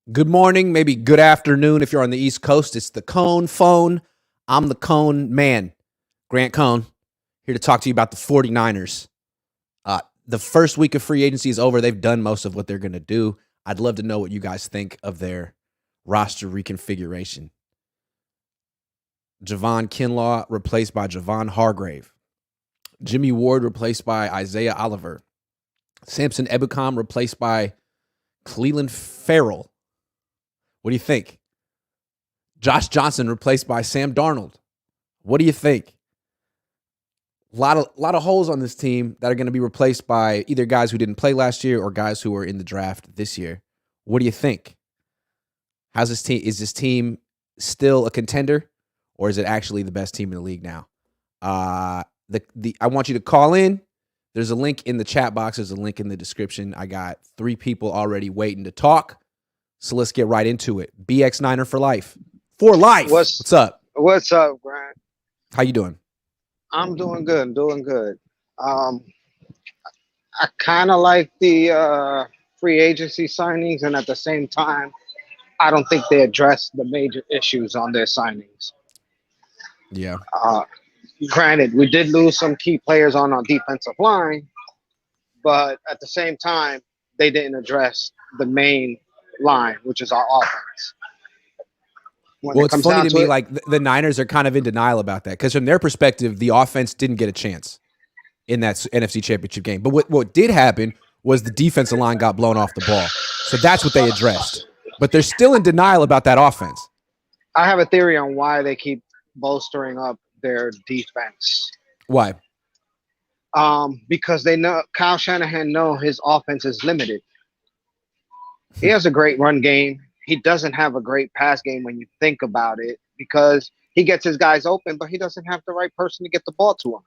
Good morning, maybe good afternoon if you're on the East Coast. It's the Cohn phone. I'm the Cohn man, Grant Cohn, here to talk to you about the 49ers. The first week of free agency is over. They've done most of what they're going to do. I'd love to know what you guys think of their roster reconfiguration. Javon Kinlaw replaced by Javon Hargrave. Jimmy Ward replaced by Isaiah Oliver. Samson Ebukam replaced by Cleveland Farrell. What do you think? Josh Johnson replaced by Sam Darnold. What do you think? A lot of holes on this team that are going to be replaced by either guys who didn't play last year or guys who were in the draft this year. What do you think? How's this team? Is this team still a contender, or is it actually the best team in the league now? I want you to call in. There's a link in the chat box. There's a link in the description. I got 3 people already waiting to talk. So let's get right into it. BX Niner for life. For life. What's up? What's up, Grant? How you doing? I'm doing good. I kind of like the free agency signings, and at the same time, I don't think they address the major issues on their signings. Yeah. Granted, we did lose some key players on our defensive line, but at the same time, they didn't address the main line, which is our offense. Well, it's funny to me, like the Niners are kind of in denial about that because from their perspective, the offense didn't get a chance in that NFC Championship game. But what did happen was the defensive line got blown off the ball. So that's what they addressed. But they're still in denial about that offense. I have a theory on why they keep bolstering up their defense. Why? Because they know Kyle Shanahan knows his offense is limited. He has a great run game. He doesn't have a great pass game when you think about it because he gets his guys open, but he doesn't have the right person to get the ball to him.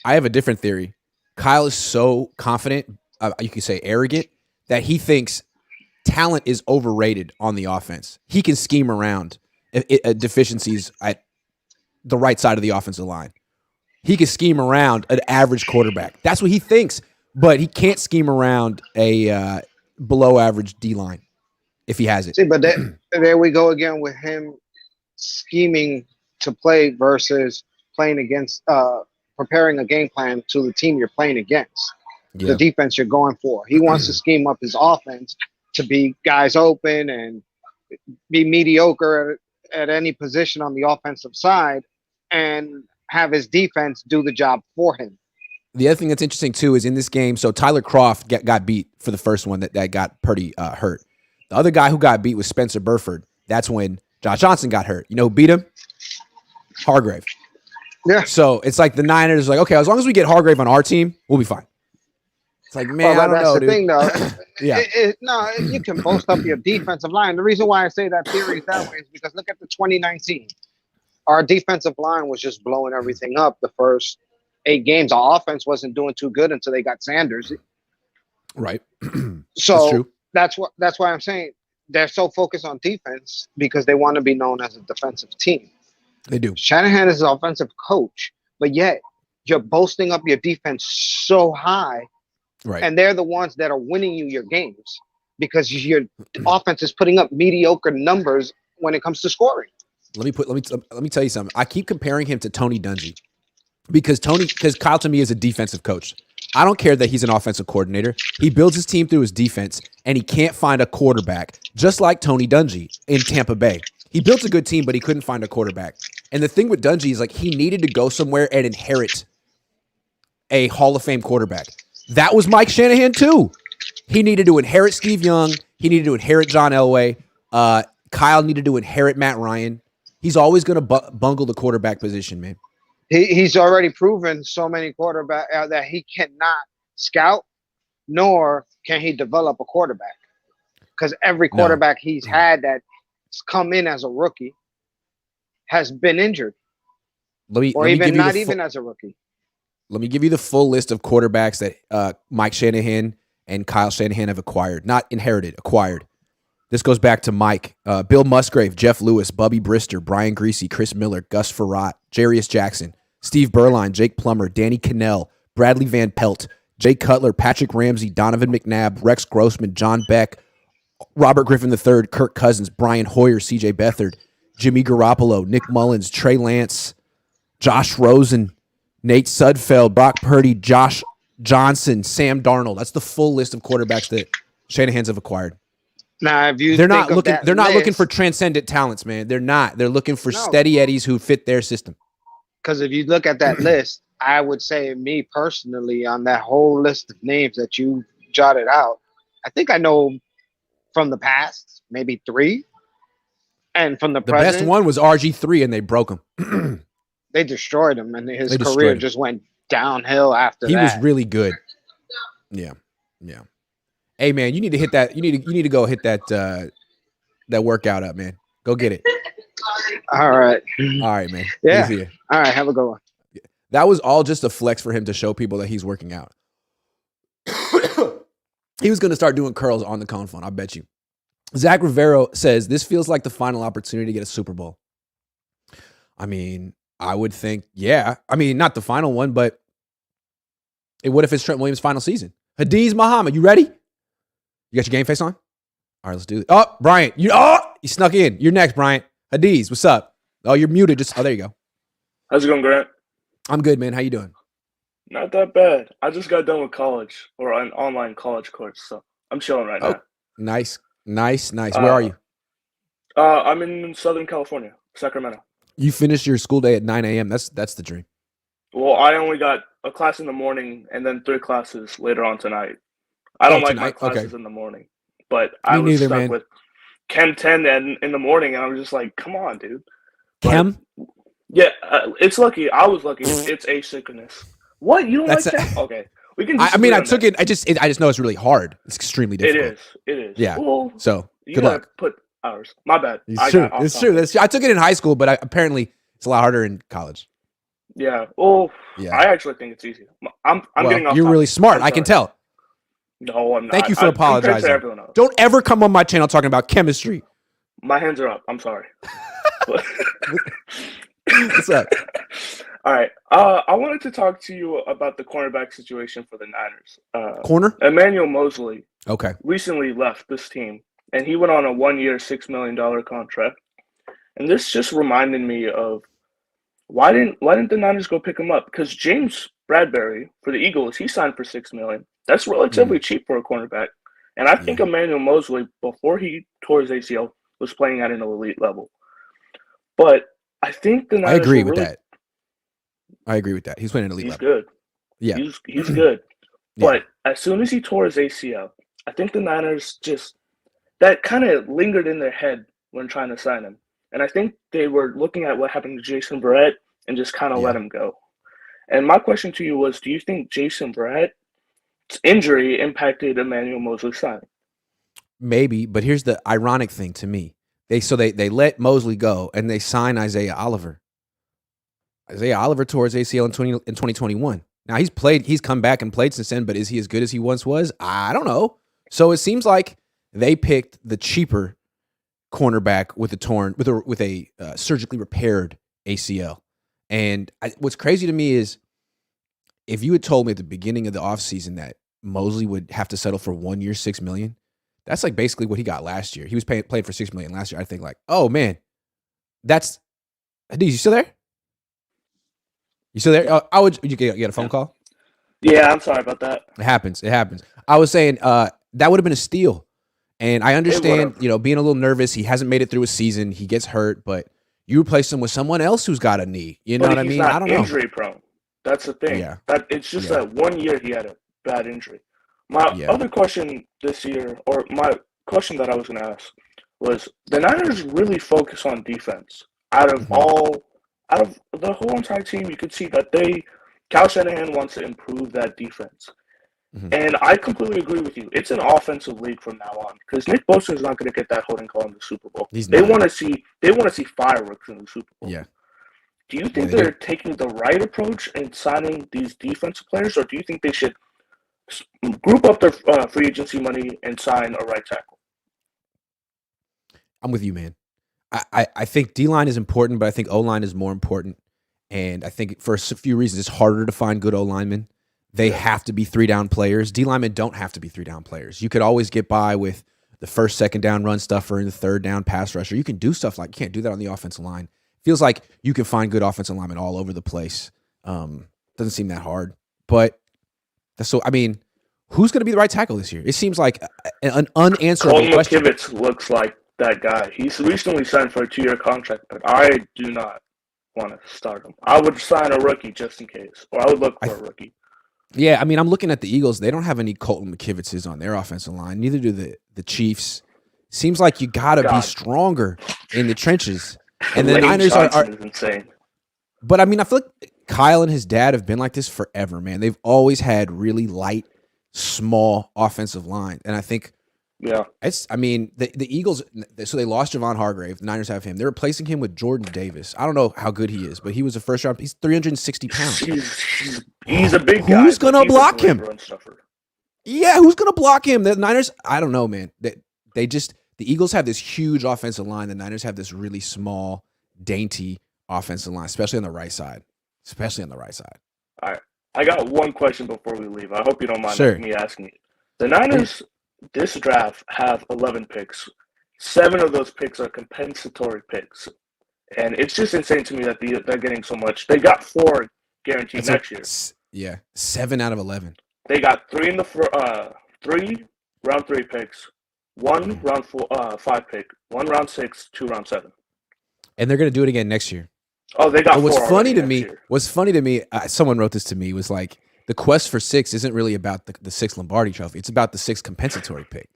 I have a different theory. Kyle is so confident, you could say arrogant, that he thinks talent is overrated on the offense. He can scheme around deficiencies at the right side of the offensive line. He can scheme around an average quarterback. That's what he thinks, but he can't scheme around a below average D-line. If he has it. See, but there we go again with him scheming to play versus playing against, preparing a game plan to the team you're playing against, the defense you're going for. He wants to scheme up his offense to be guys open and be mediocre at any position on the offensive side and have his defense do the job for him. The other thing that's interesting, too, is in this game, so Tyler Kroft got beat for the first one that got pretty hurt. The other guy who got beat was Spencer Burford. That's when Josh Johnson got hurt. You know who beat him? Hargrave. Yeah. So it's like the Niners are like, okay, as long as we get Hargrave on our team, we'll be fine. It's like, man, I don't know, dude. Thing, though. Yeah. You can boast up your defensive line. The reason why I say that theory is that way is because look at the 2019. Our defensive line was just blowing everything up the first 8 games. Our offense wasn't doing too good until they got Sanders. Right. So that's true. That's why I'm saying they're so focused on defense because they want to be known as a defensive team. They do. Shanahan is an offensive coach, but yet you're boasting up your defense so high, right? And they're the ones that are winning you your games because your offense is putting up mediocre numbers when it comes to scoring. Let me tell you something. I keep comparing him to Tony Dungy because Kyle to me is a defensive coach. I don't care that he's an offensive coordinator. He builds his team through his defense, and he can't find a quarterback, just like Tony Dungy in Tampa Bay. He built a good team, but he couldn't find a quarterback. And the thing with Dungy is like he needed to go somewhere and inherit a Hall of Fame quarterback. That was Mike Shanahan, too. He needed to inherit Steve Young. He needed to inherit John Elway. Kyle needed to inherit Matt Ryan. He's always going to bungle the quarterback position, man. He's already proven so many quarterbacks that he cannot scout, nor can he develop a quarterback. Because every quarterback he's had that's come in as a rookie has been injured. Even as a rookie. Let me give you the full list of quarterbacks that Mike Shanahan and Kyle Shanahan have acquired. Not inherited, acquired. This goes back to Mike, Bill Musgrave, Jeff Lewis, Bubby Brister, Brian Greasy, Chris Miller, Gus Farrat, Jarius Jackson, Steve Berline, Jake Plummer, Danny Cannell, Bradley Van Pelt, Jake Cutler, Patrick Ramsey, Donovan McNabb, Rex Grossman, John Beck, Robert Griffin III, Kirk Cousins, Brian Hoyer, CJ Beathard, Jimmy Garoppolo, Nick Mullins, Trey Lance, Josh Rosen, Nate Sudfeld, Brock Purdy, Josh Johnson, Sam Darnold. That's the full list of quarterbacks that Shanahan's have acquired. Now, if you They're think not looking. that They're not looking list, for transcendent talents, man. They're not. They're looking for No. steady Eddies who fit their system. because if you look at that list, I would say me personally on that whole list of names that you jotted out, I think I know from the past maybe 3, and from the The best present, one was RG3, and they broke him. they destroyed him, and his They destroyed career him. just went downhill after He that. was really good. Yeah, yeah. Hey, man, you need to hit that. You need to go hit that that workout up, man. Go get it. All right. All right, man. Yeah. Good to see you. All right, have a good one. That was all just a flex for him to show people that he's working out. He was going to start doing curls on the Cohn phone, I bet you. Zach Rivero says, this feels like the final opportunity to get a Super Bowl. I mean, I would think, yeah. I mean, not the final one, but what if it's Trent Williams' final season? Hadiz Muhammad, you ready? You got your game face on? All right, let's do it. Oh, Bryant, you snuck in. You're next, Bryant. Hadiz, what's up? Oh, you're muted. There you go. How's it going, Grant? I'm good, man. How you doing? Not that bad. I just got done with college, or an online college course, so I'm chilling right now. Nice. Where are you? I'm in Southern California, Sacramento. You finished your school day at 9 a.m. That's the dream. Well, I only got a class in the morning and then 3 classes later on tonight. I don't like my classes in the morning, but I was stuck with Chem 10 in the morning, and I was just like, come on, dude. Chem? Yeah, it's lucky. I was lucky. It's asynchronous. What? You don't like Chem? Okay. We can I took it. I just know it's really hard. It's extremely difficult. It is. Yeah. Well, so you good luck. Put hours. My bad. It's true. I took it in high school, but apparently it's a lot harder in college. Yeah. Well, yeah. I actually think it's easy. I'm getting off. You're really smart. I can tell. No, I'm not. Thank you for apologizing. Don't ever come on my channel talking about chemistry. My hands are up. I'm sorry. What's up? All right. I wanted to talk to you about the cornerback situation for the Niners. Corner? Emmanuel Mosley. Okay. Recently left this team, and he went on a 1-year, $6 million contract. And this just reminded me of why didn't the Niners go pick him up? Because James Bradbury for the Eagles, he signed for $6 million. That's relatively cheap for a cornerback. And I think Emmanuel Mosley, before he tore his ACL, was playing at an elite level. But I think the Niners I agree with that. He's playing an elite level. Good. Yeah. He's good. But as soon as he tore his ACL, I think the Niners that kind of lingered in their head when trying to sign him. And I think they were looking at what happened to Jason Verrett and just kind of let him go. And my question to you was, do you think Jason Verrett's injury impacted Emmanuel Mosley's signing? Maybe, but here's the ironic thing to me. They let Mosley go and they sign Isaiah Oliver. Isaiah Oliver tore his ACL in 2021. Now he's come back and played since then, but is he as good as he once was? I don't know. So it seems like they picked the cheaper cornerback with a surgically repaired ACL. And what's crazy to me is if you had told me at the beginning of the offseason that Mosley would have to settle for 1 year, $6 million, that's like basically what he got last year. He was playing for $6 million last year. I think like, oh man, that's Hadiz, you still there? You still there? You get a phone call? Yeah, I'm sorry about that. It happens. I was saying that would have been a steal. And I understand, being a little nervous. He hasn't made it through a season. He gets hurt, but you replace him with someone else who's got a knee. You know what I mean? I don't know. Injury prone. That's the thing. Yeah. It's just that 1 year he had a bad injury. My other question this year, or my question that I was going to ask, was the Niners really focus on defense. Out of the whole entire team, you could see that Kyle Shanahan wants to improve that defense. And I completely agree with you. It's an offensive league from now on because Nick Bosa is not going to get that holding call in the Super Bowl. They want to see fireworks in the Super Bowl. Yeah. Do you think they're taking the right approach in signing these defensive players, or do you think they should group up their free agency money and sign a right tackle? I'm with you, man. I think D-line is important, but I think O-line is more important. And I think for a few reasons, it's harder to find good O-linemen. They have to be 3-down players. D-linemen don't have to be 3-down players. You could always get by with the first, second down run stuffer and the third down pass rusher. You can do stuff like, you can't do that on the offensive line. Feels like you can find good offensive linemen all over the place. Doesn't seem that hard. But, so, I mean, who's going to be the right tackle this year? It seems like an unanswerable Cohn question. McKivitz looks like that guy. He's recently signed for a 2-year contract, but I do not want to start him. I would sign a rookie just in case, or I would look for a rookie. Yeah, I mean, I'm looking at the Eagles. They don't have any Colton McKivitzes on their offensive line. Neither do the Chiefs. Seems like you got to be stronger in the trenches. And the Niners are insane. But I mean, I feel like Kyle and his dad have been like this forever, man. They've always had really light, small offensive line, and I think, I mean, the Eagles. So they lost Javon Hargrave. The Niners have him. They're replacing him with Jordan Davis. I don't know how good he is, but he was a first round. He's 360 pounds. He's a big guy. Who's gonna block him? Yeah, who's gonna block him? The Niners. I don't know, man. They just. The Eagles have this huge offensive line. The Niners have this really small, dainty offensive line, especially on the right side. All right. I got one question before we leave. I hope you don't mind me asking you. The Niners, this draft, have 11 picks. 7 of those picks are compensatory picks. And it's just insane to me that they're getting so much. They got 4 guaranteed next year. Yeah, 7 out of 11. They got 3 in the 3 round 3 picks. 1 round 5 pick, 1 round 6, 2 round 7, and they're going to do it again next year. Oh, they got. What's funny to me? Someone wrote this to me. Was like the quest for 6 isn't really about the 6th Lombardi Trophy. It's about the 6th compensatory pick.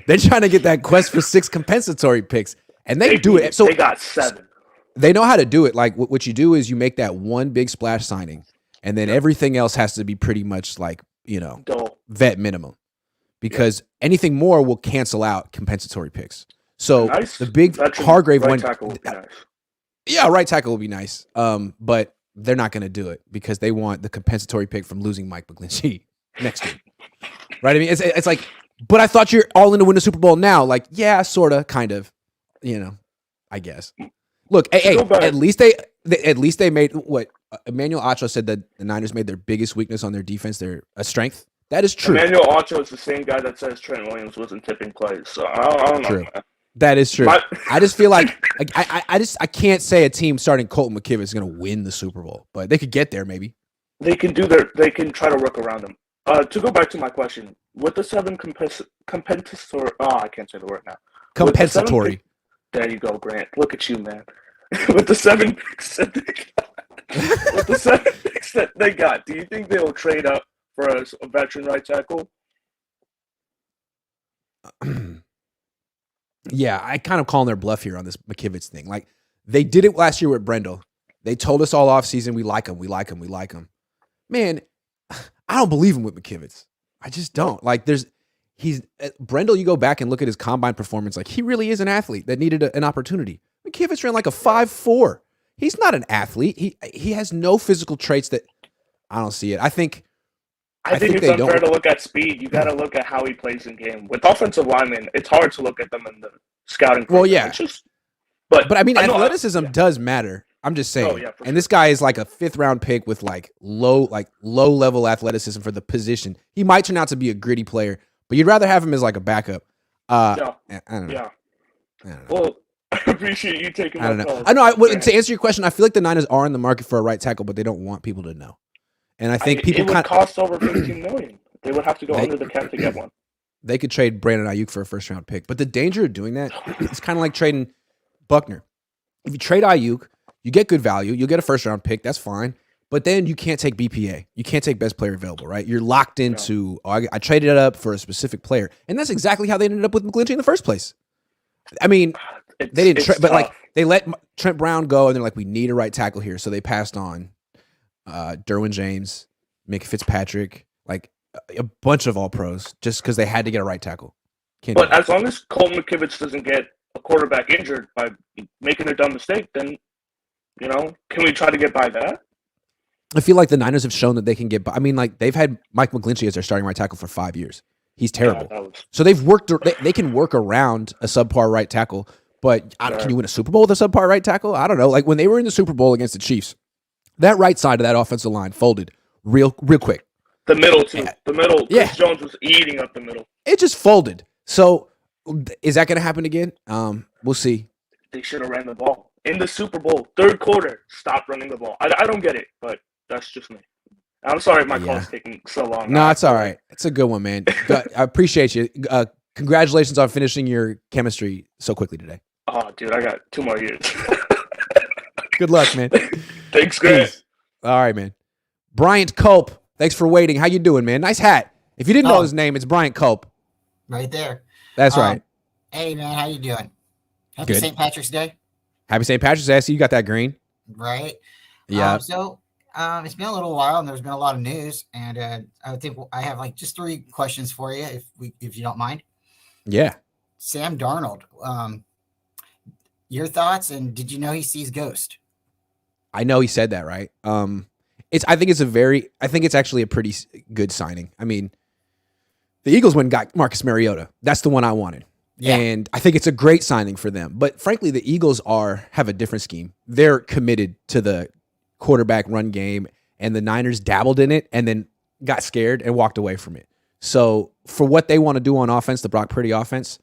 They're trying to get that quest for 6 compensatory picks, and they do it. So they got 7. They know how to do it. Like what you do is you make that one big splash signing, and then everything else has to be pretty much like vet minimum. Because anything more will cancel out compensatory picks. So the big Hargrave one, right tackle will be nice. But they're not going to do it because they want the compensatory pick from losing Mike McGlinchey next year. Right? I mean, it's like, but I thought you're all in to win the Super Bowl now. Like, yeah, sort of, kind of, I guess. Look, at least they made what Emmanuel Acho said that the Niners made their biggest weakness on their defense, their strength. That is true. Emmanuel Acho is the same guy that says Trent Williams wasn't tipping plays. So I don't know. That is true. I just feel like I can't say a team starting Colton McKivitz is going to win the Super Bowl, but they could get there maybe. They can try to work around them. To go back to my question, with the 7 compensatory, I can't say the word now. Compensatory. There you go, Grant. Look at you, man. With the 7 picks that they got, do you think they'll trade up for a veteran right tackle? Yeah, I kind of calling their bluff here on this McKivitz thing. Like, they did it last year with Brendel. They told us all offseason, we like him. Man, I don't believe him with McKivitz. I just don't. Like, Brendel, you go back and look at his combine performance, like, he really is an athlete that needed an opportunity. McKivitz ran like a 5.4. He's not an athlete. He has no physical traits that I don't see it. I think it's unfair to look at speed. You got to look at how he plays in game. With offensive linemen, it's hard to look at them in the scouting program. Well, yeah. But I mean, athleticism does matter. I'm just saying. And this guy is like a 5th round pick with like low level athleticism for the position. He might turn out to be a gritty player, but you'd rather have him as like a backup. I don't know. Well, I appreciate you taking my call. I know. To answer your question, I feel like the Niners are in the market for a right tackle, but they don't want people to know. And I think it would cost over $15 million. They would have to go under the cap to get one. They could trade Brandon Ayuk for a 1st round pick, but the danger of doing that is kind of like trading Buckner. If you trade Ayuk, you get good value. You'll get a 1st round pick. That's fine. But then you can't take BPA. You can't take best player available, right? You're locked into, I traded it up for a specific player. And that's exactly how they ended up with McGlinchey in the first place. I mean, they didn't, but like they let Trent Brown go and they're like, we need a right tackle here. So they passed on Derwin James, Minkah Fitzpatrick, like a bunch of all pros just because they had to get a right tackle. But as long as Colton McKivitz doesn't get a quarterback injured by making a dumb mistake, then, can we try to get by that? I feel like the Niners have shown that they can get by. I mean, like they've had Mike McGlinchey as their starting right tackle for 5 years. He's terrible. So they've worked. They can work around a subpar right tackle, But can you win a Super Bowl with a subpar right tackle? I don't know. Like when they were in the Super Bowl against the Chiefs, that right side of that offensive line folded real quick. The middle, too. The middle. Chris Jones was eating up the middle. It just folded. So is that going to happen again? We'll see. They should have ran the ball. In the Super Bowl, third quarter, stop running the ball. I don't get it, but that's just me. I'm sorry my call's taking so long. No, it's all right. It's a good one, man. I appreciate you. Congratulations on finishing your chemistry so quickly today. Oh, dude, I got 2 more years. Good luck, man. Thanks, Chris. All right, man. Bryant Culp, thanks for waiting. How you doing, man? Nice hat. If you didn't know his name, it's Bryant Culp. Right there. That's right. Hey, man, how you doing? Happy St. Patrick's Day. Happy St. Patrick's Day. I see you got that green. Right. Yeah. It's been a little while, and there's been a lot of news, and I think I have like just 3 questions for you, if you don't mind. Yeah. Sam Darnold, your thoughts, and did you know he sees ghost? I know he said that, right? I think it's actually a pretty good signing. I mean, the Eagles went and got Marcus Mariota. That's the one I wanted. Yeah. And I think it's a great signing for them. But frankly, the Eagles have a different scheme. They're committed to the quarterback run game, and the Niners dabbled in it and then got scared and walked away from it. So for what they want to do on offense, the Brock Purdy offense,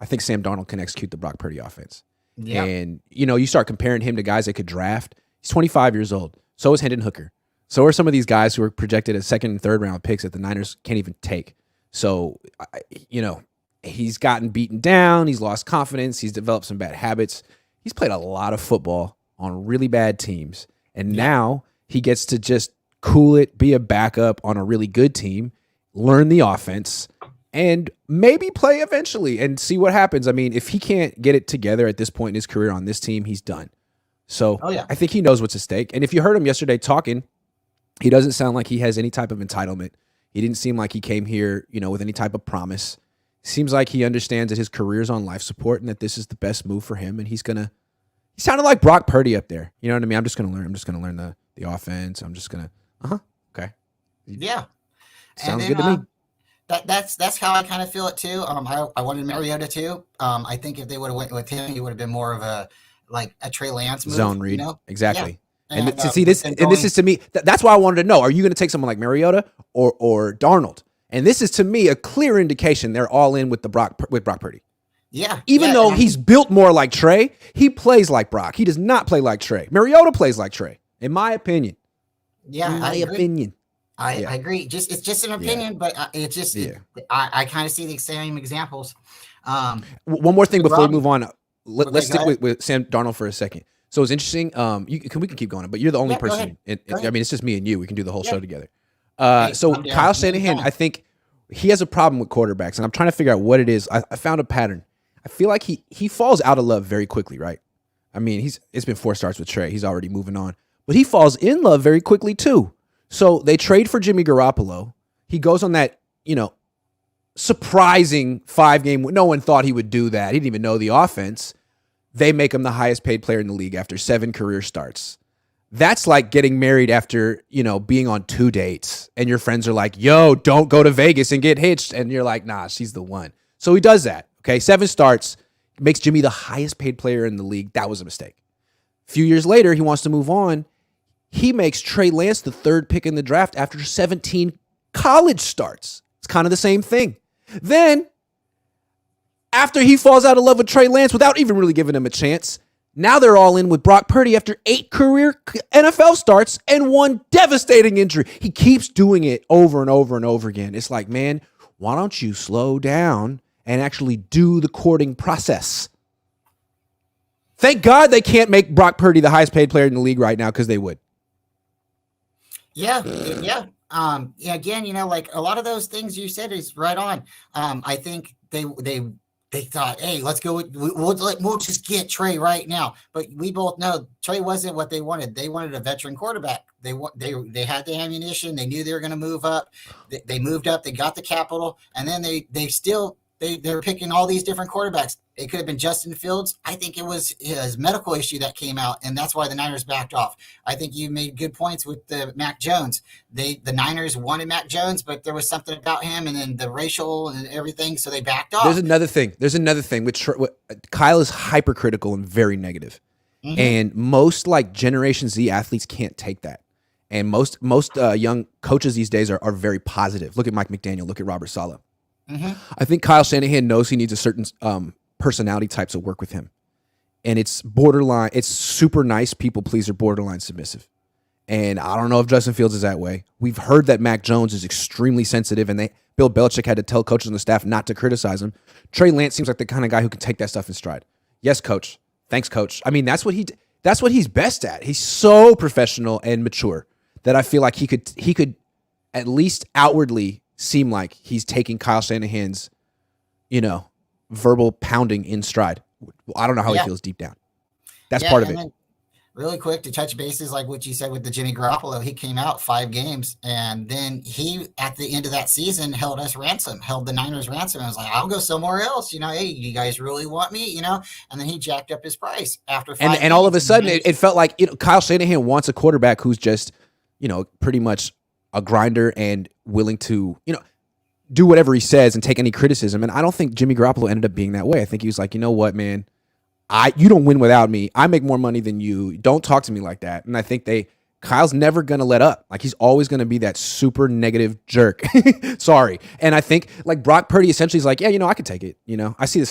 I think Sam Darnold can execute the Brock Purdy offense. Yeah. And, you start comparing him to guys they could draft. He's 25 years old. So is Hendon Hooker. So are some of these guys who are projected as 2nd and 3rd round picks that the Niners can't even take. So, he's gotten beaten down. He's lost confidence. He's developed some bad habits. He's played a lot of football on really bad teams. And now he gets to just cool it, be a backup on a really good team, learn the offense, and maybe play eventually and see what happens. I mean, if he can't get it together at this point in his career on this team, he's done. So I think he knows what's at stake. And if you heard him yesterday talking, he doesn't sound like he has any type of entitlement. He didn't seem like he came here, with any type of promise. Seems like he understands that his career's on life support and that this is the best move for him. And he sounded like Brock Purdy up there. You know what I mean? I'm just going to learn the offense. I'm just going to, okay. Yeah. Sounds good to me. That's how I kind of feel it too. I wanted Mariota too. I think if they would have went with him, he would have been more of a Trey Lance move. Zone read. Yeah. Exactly. And to see this, and this is to me, that's why I wanted to know, are you going to take someone like Mariota or Darnold? And this is to me a clear indication they're all in with Brock Purdy. Yeah. Even though he's built more like Trey, he plays like Brock. He does not play like Trey. Mariota plays like Trey, in my opinion. Yeah, in my opinion. I agree. It's just an opinion, but it's just I kind of see the same examples. One more thing before we move on. Let's stick with Sam Darnold for a second. So it's interesting. We can keep going, but you're the only person. I mean, it's just me and you. We can do the whole show together. So Kyle Shanahan, I think he has a problem with quarterbacks, and I'm trying to figure out what it is. I found a pattern. I feel like he falls out of love very quickly, right? I mean, it's been 4 starts with Trey. He's already moving on. But he falls in love very quickly, too. So they trade for Jimmy Garoppolo. He goes on that, surprising 5-game. No one thought he would do that. He didn't even know the offense. They make him the highest paid player in the league after 7 career starts. That's like getting married after, being on 2 dates. And your friends are like, yo, don't go to Vegas and get hitched. And you're like, nah, she's the one. So he does that. Okay, 7 starts, makes Jimmy the highest paid player in the league. That was a mistake. A few years later, he wants to move on. He makes Trey Lance the 3rd pick in the draft after 17 college starts. It's kind of the same thing. Then, after he falls out of love with Trey Lance without even really giving him a chance, now they're all in with Brock Purdy after 8 career NFL starts and 1 devastating injury. He keeps doing it over and over and over again. It's like, man, why don't you slow down and actually do the courting process? Thank God they can't make Brock Purdy the highest paid player in the league right now, because they would. Yeah. Again, like a lot of those things you said is right on. I think they thought, hey, let's go. We'll just get Trey right now. But we both know Trey wasn't what they wanted. They wanted a veteran quarterback. They had the ammunition. They knew they were going to move up. They moved up. They got the capital, and then they still they're picking all these different quarterbacks. It could have been Justin Fields. I think it was his medical issue that came out, and that's why the Niners backed off. I think you made good points with the Mac Jones. The Niners wanted Mac Jones, but there was something about him, and then the racial and everything, so they backed off. There's another thing. Which Kyle is hypercritical and very negative. And most like Generation Z athletes can't take that. And most young coaches these days are very positive. Look at Mike McDaniel. Look at Robert Saleh. I think Kyle Shanahan knows he needs a certain personality type to work with him. And it's borderline. It's super nice, people pleaser, borderline submissive. And I don't know if Justin Fields is that way. We've heard that Mac Jones is extremely sensitive, and Bill Belichick had to tell coaches on the staff not to criticize him. Trey Lance seems like the kind of guy who can take that stuff in stride. Yes, coach. Thanks, coach. I mean, that's what he's best at. He's so professional and mature that I feel like he could at least outwardly seem like he's taking Kyle Shanahan's, verbal pounding in stride. I don't know how he feels deep down. That's part of it. Really quick to touch bases, like what you said with the Jimmy Garoppolo, he came out 5 games, and then he, at the end of that season, held the Niners ransom. I was like, I'll go somewhere else. Hey, you guys really want me? And then he jacked up his price after 5 and all of a sudden, it felt like Kyle Shanahan wants a quarterback who's just, pretty much a grinder and willing to, do whatever he says and take any criticism. And I don't think Jimmy Garoppolo ended up being that way. I think he was like, you know what, man, you don't win without me. I make more money than you. Don't talk to me like that. And I think Kyle's never going to let up. Like, he's always going to be that super negative jerk. Sorry. And I think like Brock Purdy essentially is like, yeah, I can take it. I see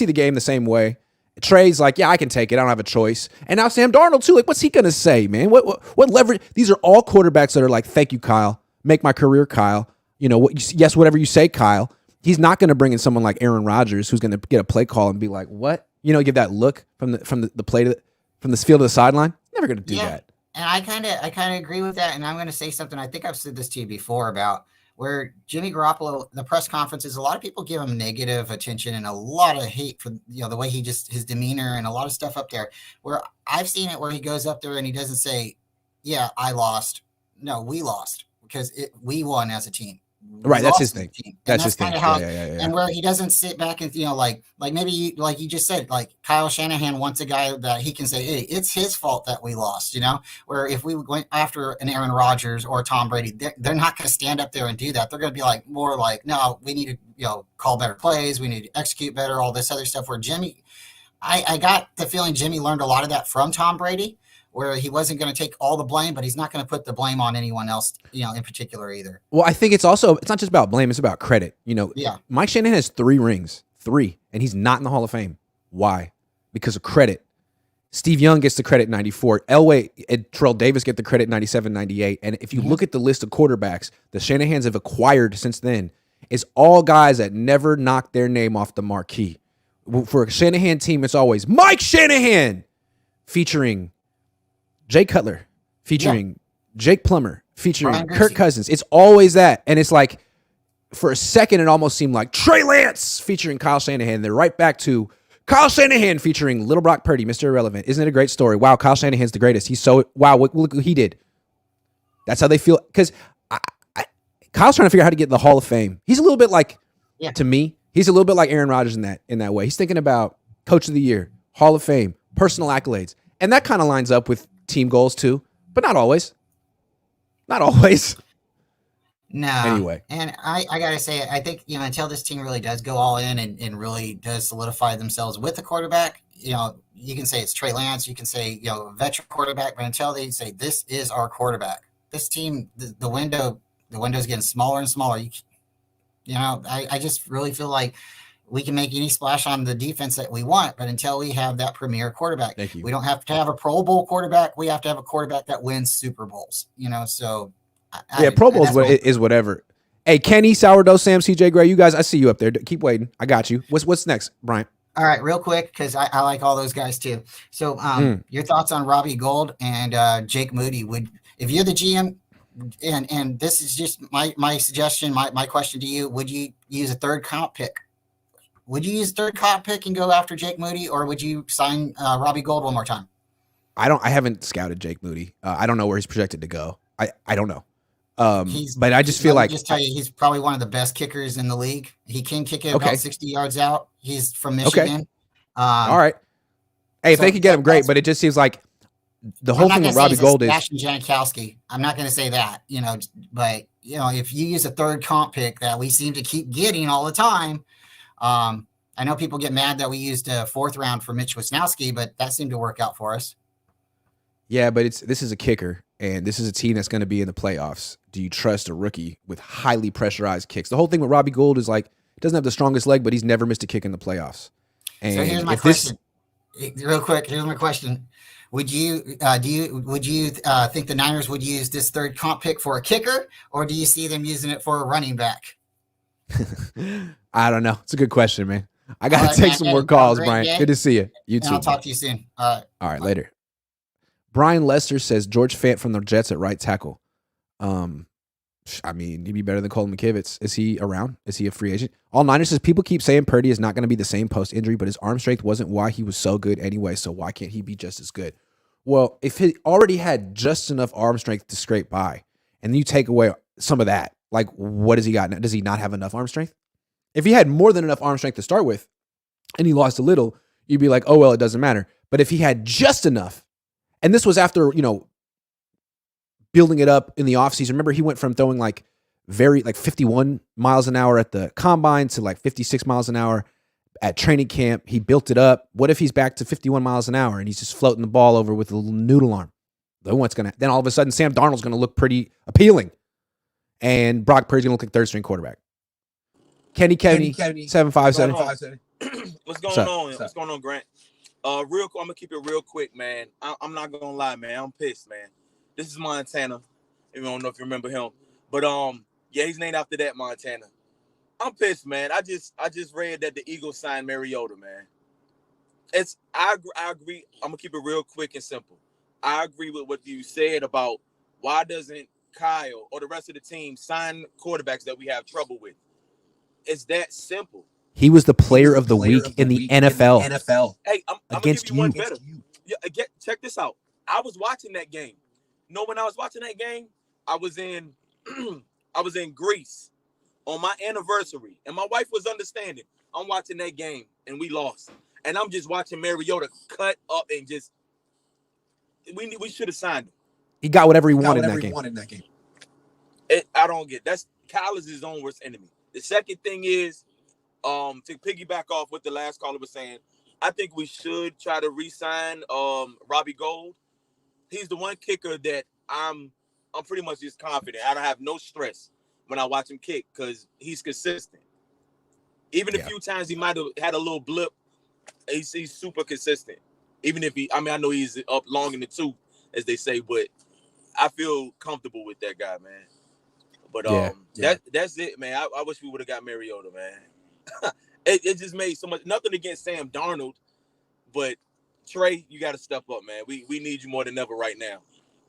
the game the same way. Trey's like, yeah, I can take it. I don't have a choice. And now Sam Darnold too. Like, what's he going to say, man? What leverage? These are all quarterbacks that are like, thank you, Kyle. Make my career, Kyle. Yes, whatever you say, Kyle. He's not going to bring in someone like Aaron Rodgers who's going to get a play call and be like, what? Give that look from the play from the field to the sideline. Never going to do that. And I kind of agree with that. And I'm going to say something. I think I've said this to you before about where Jimmy Garoppolo, the press conferences, a lot of people give him negative attention and a lot of hate for the way his demeanor and a lot of stuff up there. Where I've seen it where he goes up there and he doesn't say, "Yeah, I lost." No, we lost because we won as a team. Right, that's his thing. That's his thing. And where he doesn't sit back and like maybe like you just said, like Kyle Shanahan wants a guy that he can say, hey, it's his fault that we lost. Where if we went after an Aaron Rodgers or Tom Brady, they're not going to stand up there and do that. They're going to be like more like, no, we need to call better plays, we need to execute better, all this other stuff. Where Jimmy, I got the feeling Jimmy learned a lot of that from Tom Brady, where he wasn't going to take all the blame, but he's not going to put the blame on anyone else, in particular either. Well, I think it's not just about blame. It's about credit. Mike Shanahan has 3 rings, and he's not in the Hall of Fame. Why? Because of credit. Steve Young gets the credit 94. Elway and Terrell Davis get the credit 97, 98. And if you look at the list of quarterbacks the Shanahans have acquired since then, it's all guys that never knocked their name off the marquee. For a Shanahan team, it's always Mike Shanahan featuring Jay Cutler, featuring Jake Plummer, featuring Kirk Cousins. It's always that. And it's like, for a second, it almost seemed like Trey Lance featuring Kyle Shanahan. They're right back to Kyle Shanahan featuring Little Brock Purdy, Mr. Irrelevant. Isn't it a great story? Wow, Kyle Shanahan's the greatest. Look what he did. That's how they feel. Because Kyle's trying to figure out how to get in the Hall of Fame. He's a little bit like, to me, he's a little bit like Aaron Rodgers in that way. He's thinking about Coach of the Year, Hall of Fame, personal accolades. And that kind of lines up with team goals too, but not always. No. Anyway. And I got to say, I think, until this team really does go all in and really does solidify themselves with the quarterback, you can say it's Trey Lance, you can say, a veteran quarterback, but until they say, this is our quarterback, this team, the window's getting smaller and smaller. I just really feel like we can make any splash on the defense that we want, but until we have that premier quarterback, we don't have to have a Pro Bowl quarterback. We have to have a quarterback that wins Super Bowls, so. Pro Bowls is whatever. Hey, Kenny, Sourdough, Sam, CJ Gray, you guys, I see you up there. Keep waiting. I got you. What's next, Brian? All right, real quick, because I like all those guys too. So your thoughts on Robbie Gould and Jake Moody. If you're the GM, and this is just my suggestion, my question to you, would you use a third comp pick? Would you use third comp pick and go after Jake Moody, or would you sign Robbie Gould one more time? I haven't scouted Jake Moody. I don't know where he's projected to go. I don't know. But I just feel like just tell you, he's probably one of the best kickers in the league. He can kick it about 60 yards out. He's from Michigan. Okay. All right. Hey, if they could get him, great. But it just seems like the whole thing with Robbie Gould is Sebastian Janikowski. I'm not going to say that, but if you use a third comp pick that we seem to keep getting all the time, I know people get mad that we used a 4th round for Mitch Wisnowski, but that seemed to work out for us. Yeah, but this is a kicker, and this is a team that's going to be in the playoffs. Do you trust a rookie with highly pressurized kicks? The whole thing with Robbie Gould is like, doesn't have the strongest leg, but he's never missed a kick in the playoffs. And so here's my question. Real quick, here's my question. Would you think the Niners would use this 3rd comp pick for a kicker, or do you see them using it for a running back? I don't know. It's a good question, man. I got to take some more calls, Brian. Good to see you. You too. I'll talk to you soon. All right, later. Brian Lester says George Fant from the Jets at right tackle. I mean, he'd be better than Colton McKivitz. Is he around? Is he a free agent? All Niners says people keep saying Purdy is not going to be the same post-injury, but his arm strength wasn't why he was so good anyway, so why can't he be just as good? Well, if he already had just enough arm strength to scrape by, and you take away some of that, like what does he got? Does he not have enough arm strength? If he had more than enough arm strength to start with, and he lost a little, you'd be like, oh, well, it doesn't matter. But if he had just enough, and this was after, building it up in the offseason. Remember, he went from throwing like 51 miles an hour at the combine to like 56 miles an hour at training camp. He built it up. What if he's back to 51 miles an hour and he's just floating the ball over with a little noodle arm? Then all of a sudden, Sam Darnold's going to look pretty appealing. And Brock Purdy's going to look like 3rd-string quarterback. Kenny, 757. What's going on? What's going on, Grant? I'm gonna keep it real quick, man. I'm not gonna lie, man. I'm pissed, man. This is Montana. I don't know if you remember him, but yeah, he's named after that Montana. I'm pissed, man. I just read that the Eagles signed Mariota, man. I agree. I'm gonna keep it real quick and simple. I agree with what you said about why doesn't Kyle or the rest of the team sign quarterbacks that we have trouble with. It's that simple. He was the player of the week in the NFL. Hey, I'm against you. One better. Yeah, check this out. I was watching that game. When I was watching that game, I was in Greece on my anniversary, and my wife was understanding. I'm watching that game, and we lost, and I'm just watching Mariota cut up and just. We should have signed him. He got whatever he wanted in that game. I don't get that. Kyle is his own worst enemy. The second thing is, to piggyback off what the last caller was saying, I think we should try to re-sign Robbie Gould. He's the one kicker that I'm pretty much just confident. I don't have no stress when I watch him kick because he's consistent. Even a few times he might have had a little blip, he's super consistent. Even if I know he's up long in the tooth, as they say, but I feel comfortable with that guy, man. But that's it, man. I wish we would have got Mariota, man. It just made so much. Nothing against Sam Darnold, but Trey, you got to step up, man. We need you more than ever right now.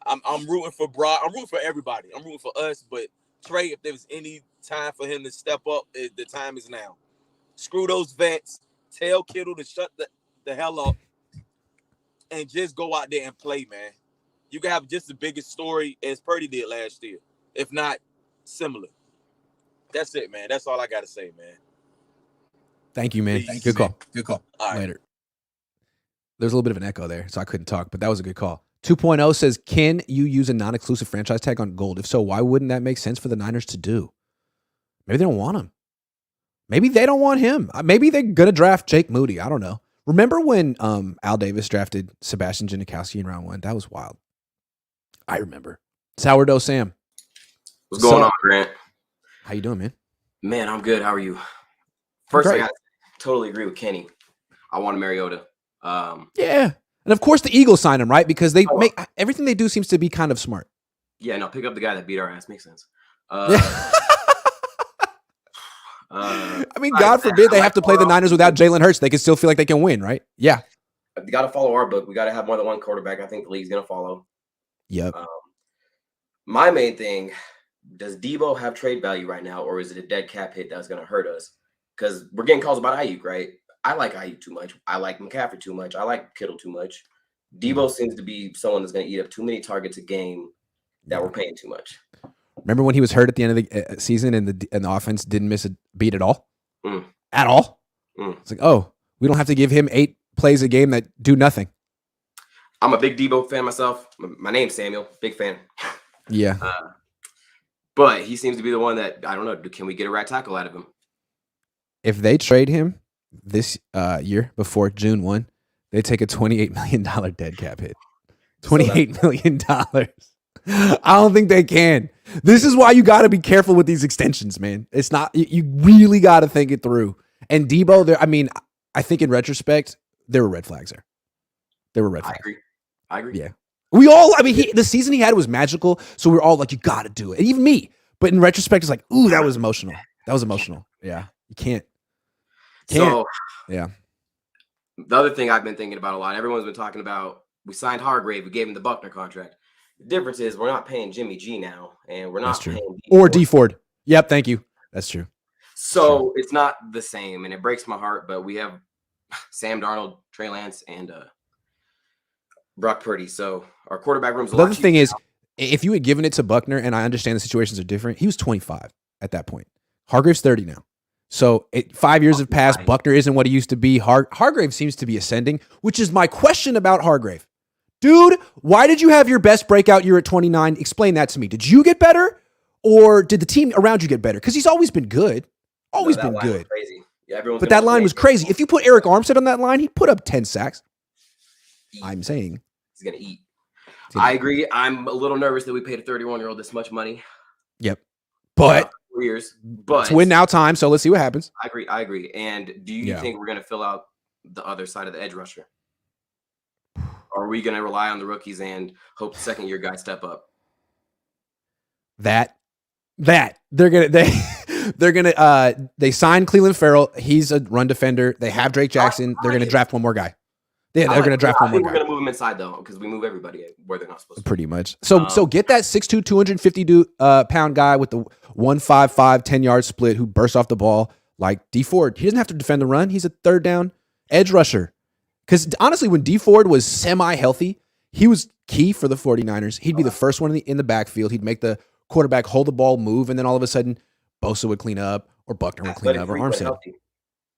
I'm rooting for Brock. I'm rooting for everybody. I'm rooting for us, but Trey, if there was any time for him to step up, the time is now. Screw those vets. Tell Kittle to shut the hell up and just go out there and play, man. You can have just the biggest story as Purdy did last year, if not similar. That's it, man. That's all I got to say, man. Thank you, man. Good call. All right. Later. There's a little bit of an echo there, so I couldn't talk, but that was a good call. 2.0 says, can you use a non-exclusive franchise tag on Gould? If so, why wouldn't that make sense for the Niners to do? Maybe they don't want him. Maybe they don't want him. Maybe they're going to draft Jake Moody. I don't know. Remember when Al Davis drafted Sebastian Janikowski in round 1? That was wild. I remember. Sourdough Sam. What's going on, Grant? How you doing, man? Man, I'm good. How are you? First, I totally agree with Kenny. I want Mariota. Yeah. And of course the Eagles signed him, right? Because they make everything they do seems to be kind of smart. Yeah, no, pick up the guy that beat our ass. Makes sense. I mean, God forbid they have to play the Niners without Jalen Hurts. They can still feel like they can win, right? Yeah. We got to follow our book. We got to have more than one quarterback. I think the league's going to follow. Yep. My main thing, does Debo have trade value right now, or is it a dead cap hit that's going to hurt us? Because we're getting calls about Ayuk, right? I like Ayuk too much. I like McCaffrey too much. I like Kittle too much. Debo seems to be someone that's going to eat up too many targets a game that we're paying too much. Remember when he was hurt at the end of the season and the offense didn't miss a beat at all? At all? It's like, oh, we don't have to give him 8 plays a game that do nothing. I'm a big Debo fan myself. My name's Samuel. Big fan. Yeah. But he seems to be the one that, I don't know, can we get a right tackle out of him? If they trade him this year before June 1, they take a $28 million dead cap hit. $28 million. I don't think they can. This is why you got to be careful with these extensions, man. It's not, you really got to think it through. And Debo, I mean, I think in retrospect, there were red flags there. There were red flags. I agree. Yeah. We all, I mean, the season he had was magical. So we were all like, you got to do it. And even me. But in retrospect, it's like, ooh, that was emotional. That was emotional. Yeah. You can't. So, yeah. The other thing I've been thinking about a lot, everyone's been talking about, we signed Hargrave, we gave him the Buckner contract. The difference is we're not paying Jimmy G now, and we're not paying D Ford. Yep, thank you. That's true. So it's not the same, and it breaks my heart, but we have Sam Darnold, Trey Lance, and Brock Purdy. So our quarterback room's a lot. The other thing is, if you had given it to Buckner, and I understand the situations are different, he was 25 at that point. Hargrave's 30 now. So 5 years have passed. Buckner isn't what he used to be. Hargrave seems to be ascending, which is my question about Hargrave. Dude, why did you have your best breakout year at 29? Explain that to me. Did you get better, or did the team around you get better? Because he's always been good. Always been good. Crazy. Yeah, but that line was crazy. If you put Eric Armstead on that line, he'd put up 10 sacks. I'm saying. He's going to eat. I agree. I'm a little nervous that we paid a 31-year-old this much money. Yep. But 4 years. But it's win now time, so let's see what happens. I agree. And do you think we're going to fill out the other side of the edge rusher? Or are we going to rely on the rookies and hope the second-year guys step up? That they signed Cleveland Farrell. He's a run defender. They have Drake Jackson. They're going to draft one more guy. Yeah, they're going to draft one more guy. We're going to move him inside though, because we move everybody where they're not supposed to. Pretty much. So get that 6'2", 250 pound guy with the 1.55 10-yard split who bursts off the ball like D Ford. He doesn't have to defend the run. He's a third down edge rusher. Because honestly, when D Ford was semi-healthy, he was key for the 49ers. He'd be the first one in the backfield. He'd make the quarterback hold the ball, move, and then all of a sudden, Bosa would clean up, or Buckner would clean up, or Armstead.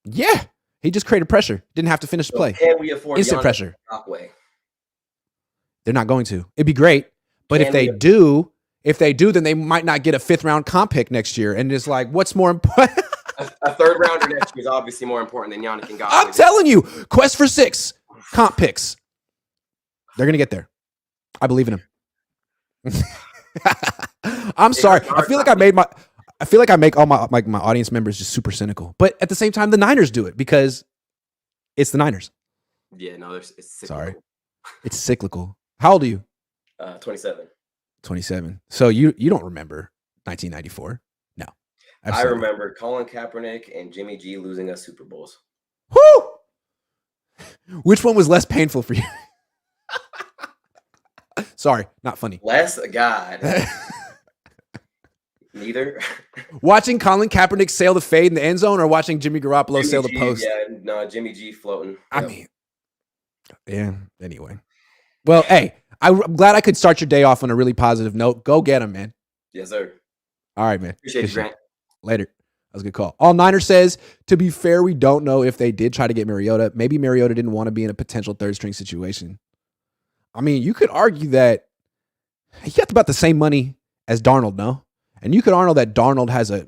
Yeah, he just created pressure. Didn't have to finish the play. Can we afford instant pressure? Way? They're not going to. It'd be great, but if they do, then they might not get a 5th round comp pick next year. And it's like, what's more important? A 3rd rounder next year is obviously more important than Yannick Ngakoue. I'm telling you, quest for 6 comp picks. They're gonna get there. I believe in him. I'm sorry. I feel like I make all my audience members just super cynical. But at the same time, the Niners do it because it's the Niners. Yeah, no, it's cyclical. Sorry. It's cyclical. How old are you? 27. 27. So you don't remember 1994? No. Absolutely. I remember Colin Kaepernick and Jimmy G losing us Super Bowls. Woo! Which one was less painful for you? Sorry, not funny. God. Neither. Watching Colin Kaepernick sail the fade in the end zone, or watching Jimmy Garoppolo sail the post? Yeah, no, Jimmy G floating. I mean, yeah. Anyway, well, hey, I'm glad I could start your day off on a really positive note. Go get him, man. Yes, sir. All right, man. Appreciate you, Grant. Later. That was a good call. All Niner says, to be fair, we don't know if they did try to get Mariota. Maybe Mariota didn't want to be in a potential third string situation. I mean, you could argue that he got about the same money as Darnold, no? And you could argue that Darnold has a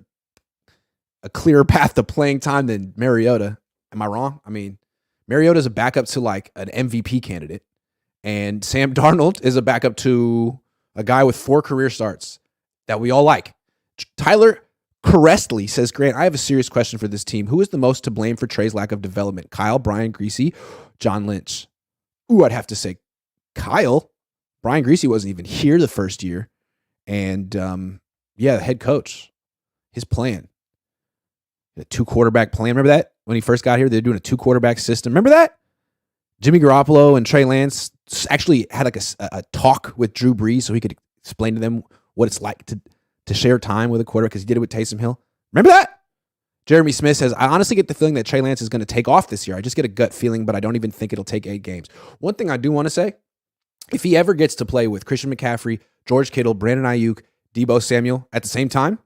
clearer path to playing time than Mariota. Am I wrong? I mean, Mariota's a backup to like an MVP candidate. And Sam Darnold is a backup to a guy with 4 career starts that we all like. Tyler Correstly says, Grant, I have a serious question for this team. Who is the most to blame for Trey's lack of development? Kyle, Brian Greasy, John Lynch? Ooh, I'd have to say Kyle. Brian Greasy wasn't even here the first year. And the head coach, his plan. The 2-quarterback plan. Remember that? When he first got here, they were doing a 2-quarterback system. Remember that? Jimmy Garoppolo and Trey Lance actually had like a talk with Drew Brees so he could explain to them what it's like to share time with a quarterback, because he did it with Taysom Hill. Remember that? Jeremy Smith says, I honestly get the feeling that Trey Lance is going to take off this year. I just get a gut feeling, but I don't even think it'll take 8 games. One thing I do want to say, if he ever gets to play with Christian McCaffrey, George Kittle, Brandon Ayuk, Deebo Samuel at the same time,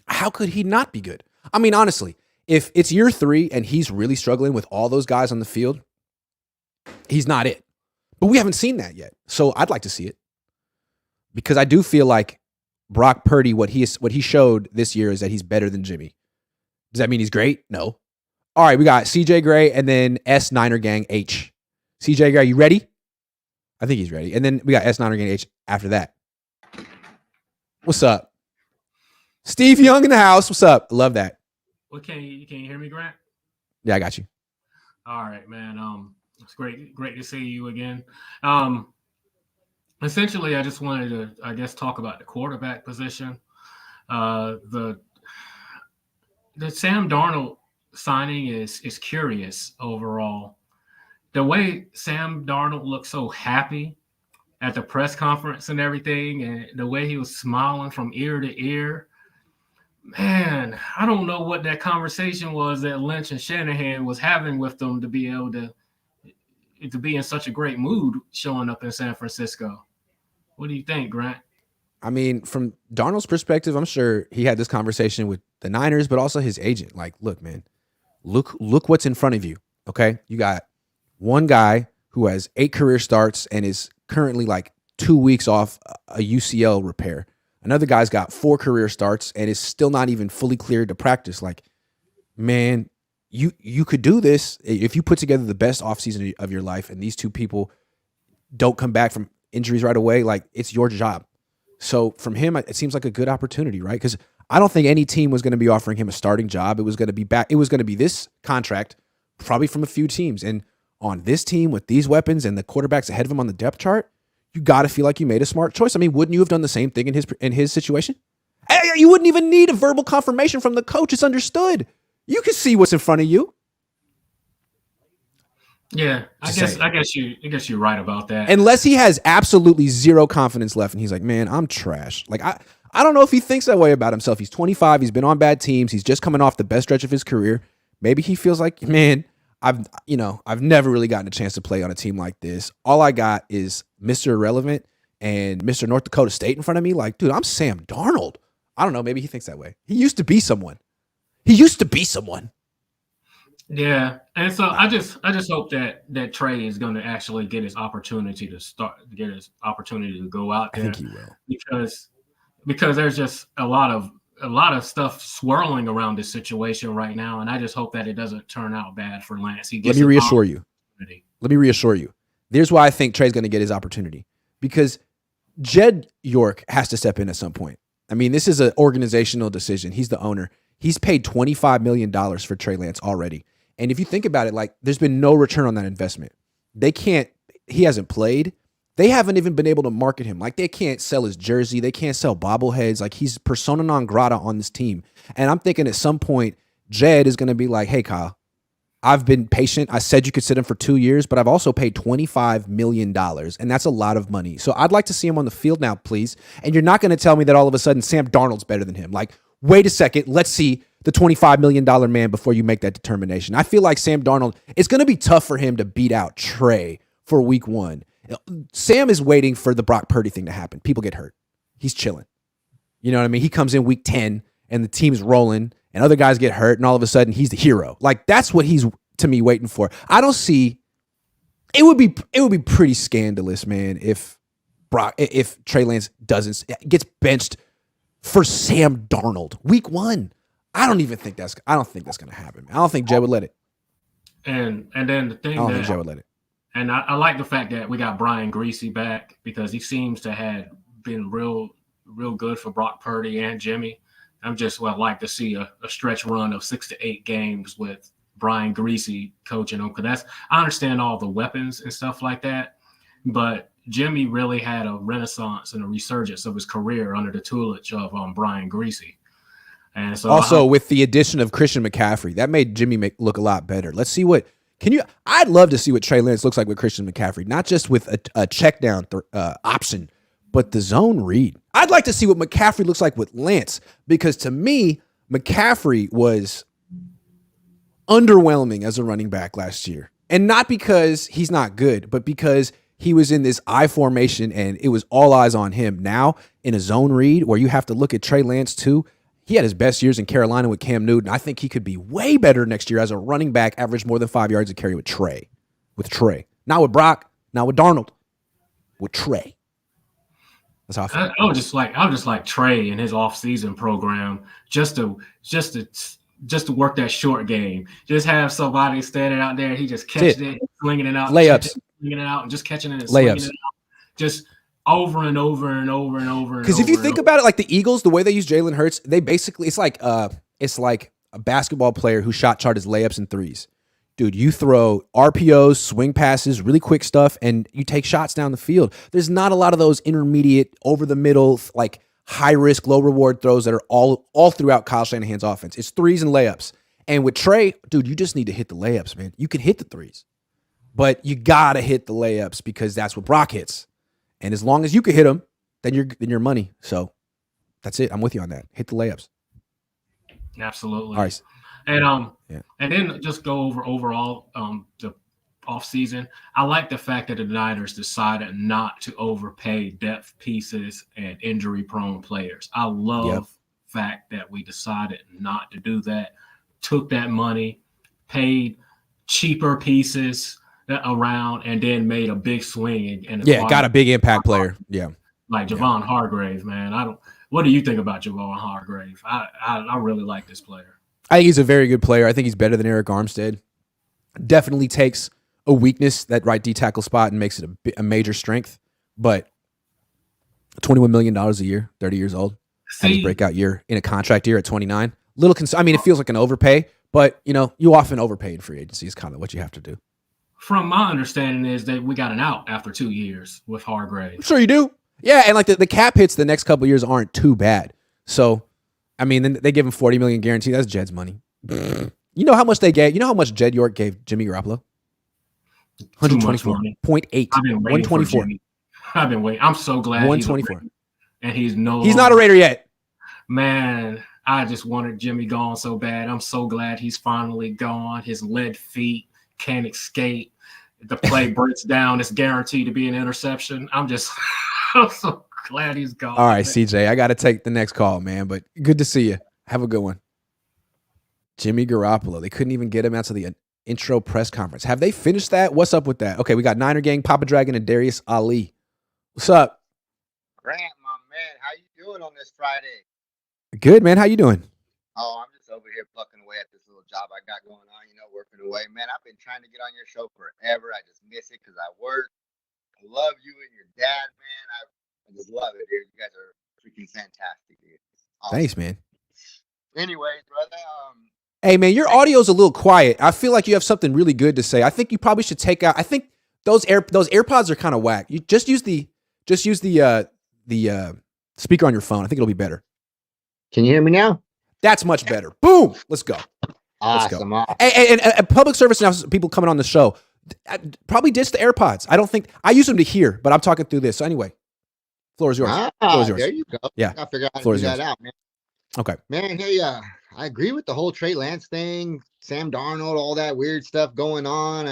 how could he not be good? I mean, honestly, if it's year 3 and he's really struggling with all those guys on the field, he's not it. But we haven't seen that yet. So I'd like to see it. Because I do feel like Brock Purdy, what he showed this year is that he's better than Jimmy. Does that mean he's great? No. All right, we got CJ Gray and then S Niner Gang H. CJ Gray, you ready? I think he's ready. And then we got S Niner Gang H after that. What's up? Steve Young in the house. What's up? Love that. Well, can you hear me, Grant? Yeah, I got you. All right, man. It's great to see you again. Essentially, I just wanted to, I guess, talk about the quarterback position. The Sam Darnold signing is curious overall. The way Sam Darnold looked so happy at the press conference and everything, and the way he was smiling from ear to ear, man, I don't know what that conversation was that Lynch and Shanahan was having with them to be able to be in such a great mood showing up in San Francisco. What do you think, Grant? I mean, from Darnold's perspective, I'm sure he had this conversation with the Niners, but also his agent. Like, look, man, look what's in front of you. Okay, you got one guy who has 8 career starts and is currently like 2 weeks off a UCL repair. Another guy's got 4 career starts and is still not even fully cleared to practice. Like, man, you could do this if you put together the best offseason of your life and these two people don't come back from injuries right away. Like, it's your job. So from him, it seems like a good opportunity, right? Because I don't think any team was going to be offering him a starting job. It was going to be back. It was going to be this contract, probably from a few teams. And on this team with these weapons and the quarterbacks ahead of him on the depth chart, you got to feel like you made a smart choice. I mean, wouldn't you have done the same thing in his situation? You wouldn't even need a verbal confirmation from the coach. It's understood. You can see what's in front of you. Yeah, I guess you're right about that. Unless he has absolutely zero confidence left and he's like, man, I'm trash. Like, I don't know if he thinks that way about himself. He's 25. He's been on bad teams. He's just coming off the best stretch of his career. Maybe he feels like, man, I've never really gotten a chance to play on a team like this. All I got is Mr. Irrelevant and Mr. North Dakota State in front of me. Like, dude, I'm Sam Darnold. I don't know. Maybe he thinks that way. He used to be someone. Yeah, and so I just hope that Trey is going to actually get his opportunity to go out there. I think he will, because there's just a lot of stuff swirling around this situation right now, and I just hope that it doesn't turn out bad for Lance. Let me reassure you. There's why I think Trey's going to get his opportunity, because Jed York has to step in at some point. I mean, this is an organizational decision. He's the owner. He's paid $25 million for Trey Lance already. And if you think about it, like, there's been no return on that investment. He hasn't played. They haven't even been able to market him. Like, they can't sell his jersey. They can't sell bobbleheads. Like, he's persona non grata on this team. And I'm thinking at some point, Jed is going to be like, hey, Kyle, I've been patient. I said you could sit him for 2 years, but I've also paid $25 million. And that's a lot of money. So I'd like to see him on the field now, please. And you're not going to tell me that all of a sudden Sam Darnold's better than him. Like, wait a second. Let's see the $25 million man before you make that determination. I feel like Sam Darnold, it's going to be tough for him to beat out Trey for week 1. Sam is waiting for the Brock Purdy thing to happen. People get hurt. He's chilling. You know what I mean? He comes in week 10 and the team's rolling and other guys get hurt and all of a sudden he's the hero. Like, that's what he's, to me, waiting for. I don't see, it would be pretty scandalous, man, if Trey Lance gets benched for Sam Darnold week 1. I don't think that's going to happen. I don't think Jed would let it. And then the thing, I don't think Jed would let it. And I like the fact that we got Brian Greasy back, because he seems to have been real good for Brock Purdy and Jimmy. I'm just like to see a stretch run of 6 to 8 games with Brian Greasy coaching them, because I understand all the weapons and stuff like that, but Jimmy really had a renaissance and a resurgence of his career under the tutelage of Brian Greasy. And so also with the addition of Christian McCaffrey, that made Jimmy look a lot better. Let's see I'd love to see what Trey Lance looks like with Christian McCaffrey, not just with a check down option, but the zone read. I'd like to see what McCaffrey looks like with Lance, because to me, McCaffrey was underwhelming as a running back last year. And not because he's not good, but because he was in this I formation and it was all eyes on him. Now in a zone read where you have to look at Trey Lance too, he had his best years in Carolina with Cam Newton. I think he could be way better next year as a running back, average more than 5 yards a carry with Trey. Not with Brock, not with Darnold, with Trey. That's how I feel. I would just like Trey and his offseason program just to work that short game. Just have somebody standing out there. He just catching it, swinging it out, layups, swinging it out, and just catching it and layups, swinging it out. Just over and over and over and over. Because if you think about it, like the Eagles, the way they use Jalen Hurts, they basically it's like a basketball player who shot chart his layups and threes. Dude, you throw RPOs, swing passes, really quick stuff, and you take shots down the field. There's not a lot of those intermediate, over the middle, like high risk, low reward throws that are all throughout Kyle Shanahan's offense. It's threes and layups. And with Trey, dude, you just need to hit the layups, man. You can hit the threes, but you gotta hit the layups because that's what Brock hits. And as long as you can hit them, then you're money. So that's it. I'm with you on that. Hit the layups. Absolutely. All right. And and then just go over overall the offseason. I like the fact that the Niners decided not to overpay depth pieces and injury-prone players. I love the fact that we decided not to do that. Took that money, paid cheaper pieces around, and then made a big swing. And got a big impact player. Yeah, like Javon Hargrave, man. What do you think about Javon Hargrave? I really like this player. I think he's a very good player. I think he's better than Eric Armstead. Definitely takes a weakness, that right D tackle spot, and makes it a major strength. But $21 million a year, 30 years old, had his breakout year in a contract year at 29. It feels like an overpay, but you often overpay in free agency is kind of what you have to do. From my understanding is that we got an out after 2 years with Hargrave. I'm sure you do. Yeah, and like the cap hits the next couple of years aren't too bad. So, then they give him $40 million guarantee. That's Jed's money. You know how much they gave? You know how much Jed York gave Jimmy Garoppolo? 124.8. 124. I've been waiting. I'm so glad 124. And he's not a Raider yet. Man, I just wanted Jimmy gone so bad. I'm so glad he's finally gone. His lead feet can't escape. The play breaks down. It's guaranteed to be an interception. I'm so glad he's gone. All right, CJ, I got to take the next call, man, but good to see you. Have a good one. Jimmy Garoppolo. They couldn't even get him out to the intro press conference. Have they finished that? What's up with that? Okay, we got Niner Gang, Papa Dragon, and Darius Ali. What's up? Grant, my man, how you doing on this Friday? Good, man. How you doing? Oh, I'm just over here plucking away at this little job I got going on, working away. Man, I've been trying to get on your show forever. I just miss it because I work. I love you and your dad, man. I just love it, dude. You guys are freaking fantastic, dude. Awesome. Thanks, man. Anyways, brother. Hey, man, your audio's a little quiet. I feel like you have something really good to say. I think you probably should take out. I think those AirPods are kind of whack. You just use the speaker on your phone. I think it'll be better. Can you hear me now? That's much better. Boom. Let's go. Awesome. Hey, and public service announcements, people coming on the show, probably ditch the AirPods. I don't think I use them to hear, but I'm talking through this. So anyway, floor is yours. Floor is yours. There you go. Yeah. I figure out how to do that out, man. Okay. Man, hey, I agree with the whole Trey Lance thing, Sam Darnold, all that weird stuff going on.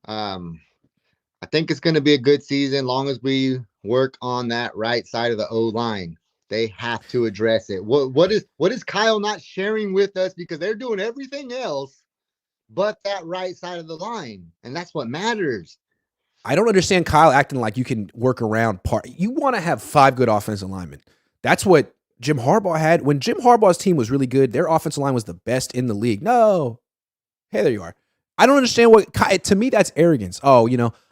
I think it's going to be a good season long as we work on that right side of the O-line. They have to address it. What is Kyle not sharing with us? Because they're doing everything else but that right side of the line. And that's what matters. I don't understand Kyle acting like you can work around part. You want to have 5 good offensive linemen. That's what Jim Harbaugh had. When Jim Harbaugh's team was really good, their offensive line was the best in the league. No. Hey, there you are. I don't understand to me, that's arrogance. Oh,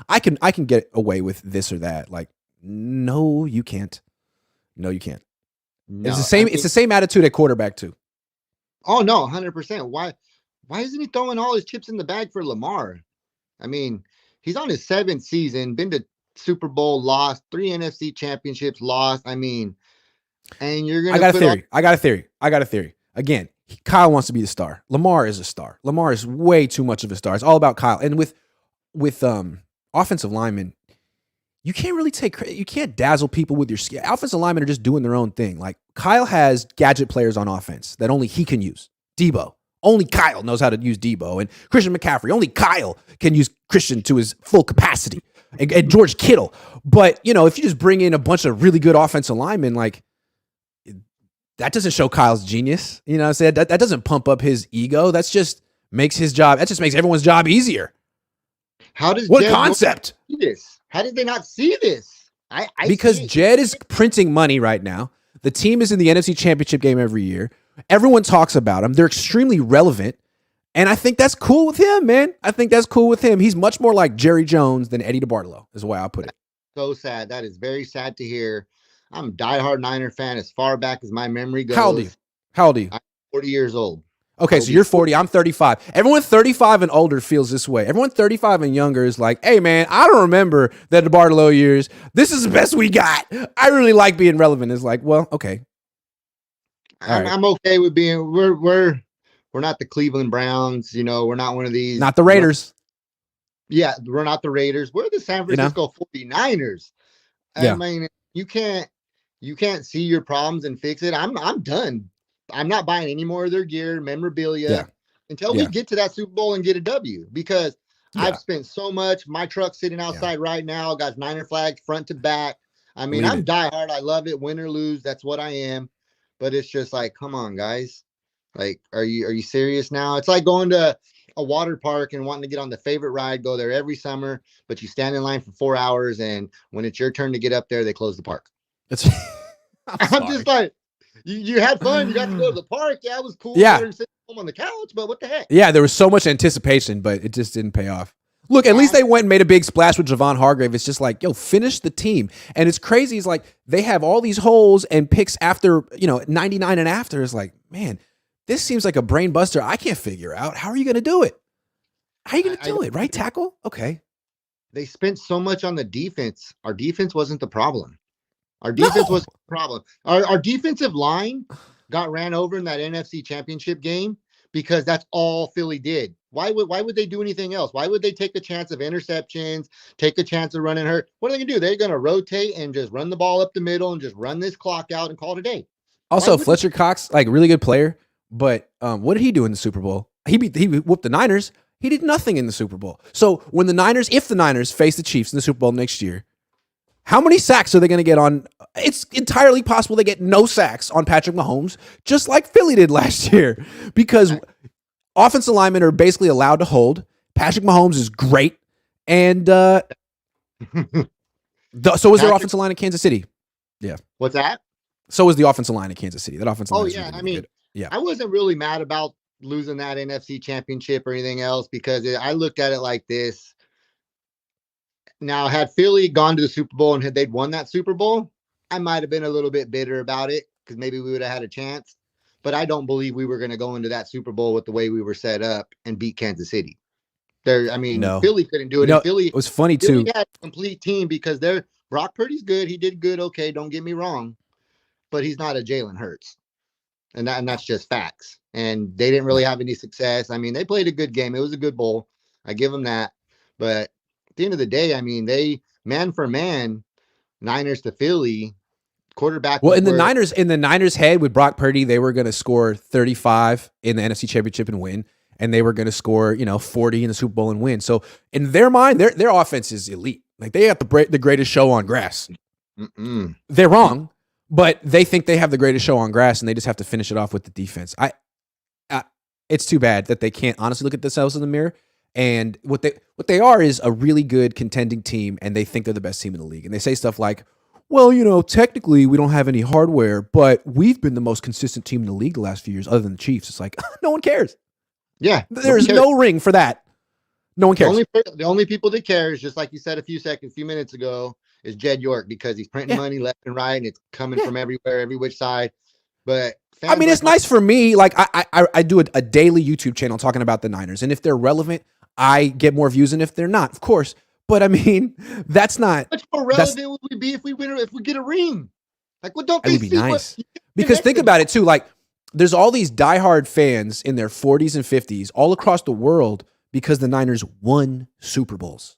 I can get away with this or that. Like, no, you can't. No, you can't. No, it's the same attitude at quarterback too. Oh no, 100%. Why isn't he throwing all his chips in the bag for Lamar? He's on his 7th season, been to Super Bowl, lost 3 NFC championships, lost. And you're gonna. I got a theory. Again, Kyle wants to be the star. Lamar is a star. Lamar is way too much of a star. It's all about Kyle. And with offensive linemen, you can't really take credit. You can't dazzle people with your skill. Offensive linemen are just doing their own thing. Like Kyle has gadget players on offense that only he can use. Debo, Only Kyle knows how to use Debo, and Christian McCaffrey. Only Kyle can use Christian to his full capacity, and George Kittle. But if you just bring in a bunch of really good offensive linemen, like that doesn't show Kyle's genius. You know what I'm saying? That doesn't pump up his ego. That just makes everyone's job easier. How does what Jed concept? See this? How did they not see this? Because Jed is printing money right now. The team is in the NFC Championship game every year. Everyone talks about them. They're extremely relevant. And I think that's cool with him, man. I think that's cool with him. He's much more like Jerry Jones than Eddie DeBartolo, is the way I put it. So sad. That is very sad to hear. I'm a diehard Niner fan as far back as my memory goes. How old are you? I'm 40 years old. Okay, so you're 40. I'm 35. Everyone 35 and older feels this way. Everyone 35 and younger is like, hey, man, I don't remember the DeBartolo years. This is the best we got. I really like being relevant. It's like, well, okay. I'm okay with being. We're not the Cleveland Browns. We're not one of these. Not the Raiders. Yeah, we're not the Raiders. We're the San Francisco 49ers. Yeah. I mean, you can't see your problems and fix it. I'm done. I'm not buying any more of their gear, memorabilia until we get to that Super Bowl and get a W, because I've spent so much. My truck's sitting outside right now, got Niner flags front to back. I mean, I'm diehard. I love it. Win or lose, that's what I am. But it's just like, come on, guys. Like, are you serious now? It's like going to a water park and wanting to get on the favorite ride, go there every summer, but you stand in line for 4 hours, and when it's your turn to get up there, they close the park. I'm just like, you had fun. You got to go to the park. Yeah, it was cool. Yeah. Sitting home on the couch, but what the heck? Yeah, there was so much anticipation, but it just didn't pay off. Look, at least they went and made a big splash with Javon Hargrave. It's just like, finish the team. And it's crazy. It's like they have all these holes and picks after, 99 and after. It's like, man, this seems like a brain buster I can't figure out. How are you going to do it? How are you going to do it? Right tackle? Okay. They spent so much on the defense. Our defense wasn't the problem. Our defense was the problem. Our defensive line got ran over in that NFC Championship game because that's all Philly did. Why would they do anything else? Why would they take a chance of interceptions, take a chance of running hurt? What are they going to do? They're going to rotate and just run the ball up the middle and just run this clock out and call it a day. Also, Fletcher Cox, like, really good player, but what did he do in the Super Bowl? He whooped the Niners. He did nothing in the Super Bowl. So if the Niners face the Chiefs in the Super Bowl next year, how many sacks are they going to get on? It's entirely possible they get no sacks on Patrick Mahomes, just like Philly did last year, because offensive linemen are basically allowed to hold. Patrick Mahomes is great, and so is their offensive line in Kansas City. Yeah. What's that? So is the offensive line in Kansas City. That offensive line. Yeah. Really I mean, good. Yeah. I wasn't really mad about losing that NFC Championship or anything else, because I looked at it like this. Now, had Philly gone to the Super Bowl and had they'd won that Super Bowl, I might have been a little bit bitter about it, because maybe we would have had a chance. But I don't believe we were going to go into that Super Bowl with the way we were set up and beat Kansas City. Philly couldn't do it. Philly, it was funny Philly too. had a complete team, because Brock Purdy's good. He did good. Okay, don't get me wrong, but he's not a Jalen Hurts, and that's just facts. And they didn't really have any success. I mean, they played a good game. It was a good bowl. I give them that. But at the end of the day, I mean, they man for man, Niners to Philly, quarterback. Well, in the Niners' head with Brock Purdy, they were going to score 35 in the NFC Championship and win, and they were going to score 40 in the Super Bowl and win. So in their mind, their offense is elite. Like, they got the greatest show on grass. They're wrong, but they think they have the greatest show on grass, and they just have to finish it off with the defense. It's too bad that they can't honestly look at themselves in the mirror. And what they are is a really good contending team, and they think they're the best team in the league. And they say stuff like, well, technically we don't have any hardware, but we've been the most consistent team in the league the last few years, other than the Chiefs. It's like, no one cares. Yeah. There's no ring for that. No one cares. The only people that care is, just like you said a few minutes ago, is Jed York, because he's printing money left and right, and it's coming from everywhere, every which side. But I mean, it's nice for me. Like, I do a daily YouTube channel talking about the Niners, and if they're relevant, I get more views than if they're not, of course. But I mean, that's not. How much more relevant would we be if we get a ring? Like, what don't they see? It would be nice. Because think connected? about it too. Like, there's all these diehard fans in their 40s and 50s all across the world because the Niners won Super Bowls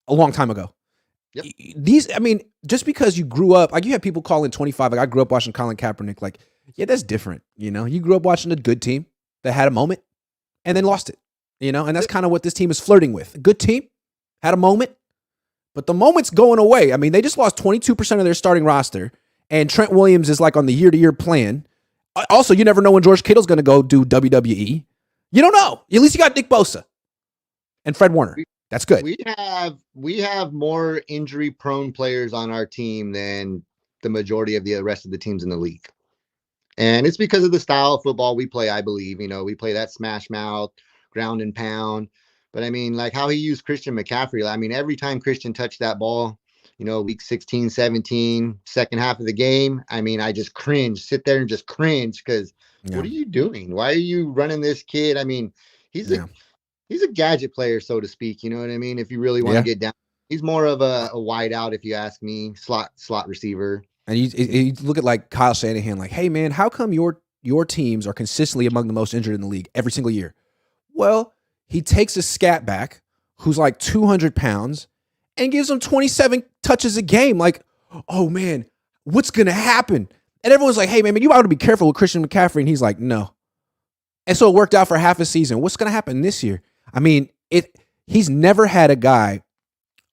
a long time ago. Yep. Just because you grew up, like, you have people calling 25, like I grew up watching Colin Kaepernick, like, Yeah, that's different. You know, you grew up watching a good team that had a moment and then lost it. You know, and that's kind of what this team is flirting with. A good team had a moment, but the moment's going away. I mean, they just lost 22% of their starting roster, and Trent Williams is like on the year-to-year plan. Also, you never know when George Kittle's going to go do WWE. You don't know. At least you got Nick Bosa and Fred Warner. That's good. We have more injury-prone players on our team than the majority of the rest of the teams in the league. And it's because of the style of football we play, I believe. You know, we play that smash mouth, ground and pound. But I mean, like how he used Christian McCaffrey. I mean, every time Christian touched that ball, you know, week 16, 17, second half of the game, I mean, I just cringe, sit there and just cringe because what are you doing? Why are you running this kid? I mean, he's a gadget player, so to speak. You know what I mean? If you really want to get down, he's more of a wide out, if you ask me, slot receiver. And you look at like Kyle Shanahan, like, hey man, how come your teams are consistently among the most injured in the league every single year? Well, he takes a scat back who's like 200 pounds and gives him 27 touches a game. Like, oh man, what's gonna happen? And everyone's like, hey man, you ought to be careful with Christian McCaffrey. And he's like, no. And so it worked out for half a season. What's gonna happen this year? I mean, he's never had a guy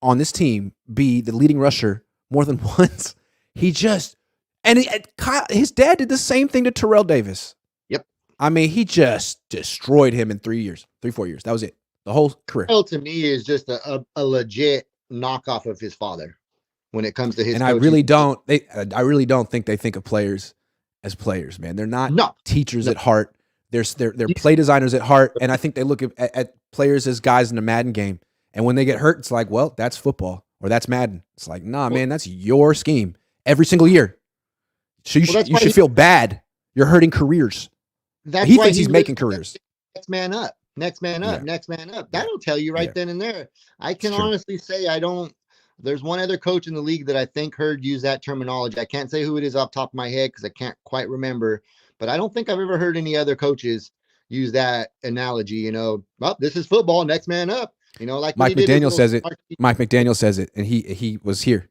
on this team be the leading rusher more than once. His dad did the same thing to Terrell Davis. Yep. I mean, he just destroyed him in 4 years. That was it. The whole career. Terrell to me is just a legit knockoff of his father when it comes to his. And coaching. I really don't think they think of players as players, man. They're not teachers at heart. They're play designers at heart. And I think they look at players as guys in a Madden game. And when they get hurt, it's like, well, that's football or that's Madden. It's like, nah, man, that's your scheme. Every single year. So you should feel bad. You're hurting careers. He thinks he's making careers. Next man up. That'll tell you right then and there. I can honestly say there's one other coach in the league that I think heard use that terminology. I can't say who it is off the top of my head because I can't quite remember. But I don't think I've ever heard any other coaches use that analogy. You know, this is football. Next man up. You know, like Mike McDaniel says it. Mike McDaniel says it, and he was here.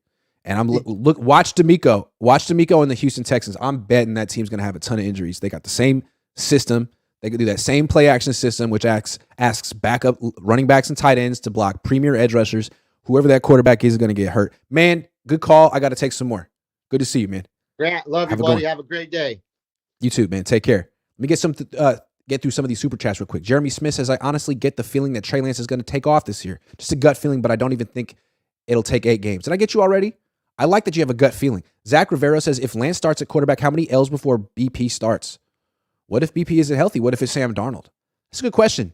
And watch D'Amico and the Houston Texans. I'm betting that team's going to have a ton of injuries. They got the same system. They could do that same play action system, which asks backup running backs and tight ends to block premier edge rushers. Whoever that quarterback is going to get hurt. Man, good call. I got to take some more. Good to see you, man. Grant, love you, buddy. Have a great day. You too, man. Take care. Let me get through some of these super chats real quick. Jeremy Smith says, I honestly get the feeling that Trey Lance is going to take off this year. Just a gut feeling, but I don't even think it'll take 8 games. Did I get you already? I like that you have a gut feeling. Zach Rivero says, if Lance starts at quarterback, how many L's before BP starts? What if BP isn't healthy? What if it's Sam Darnold? That's a good question.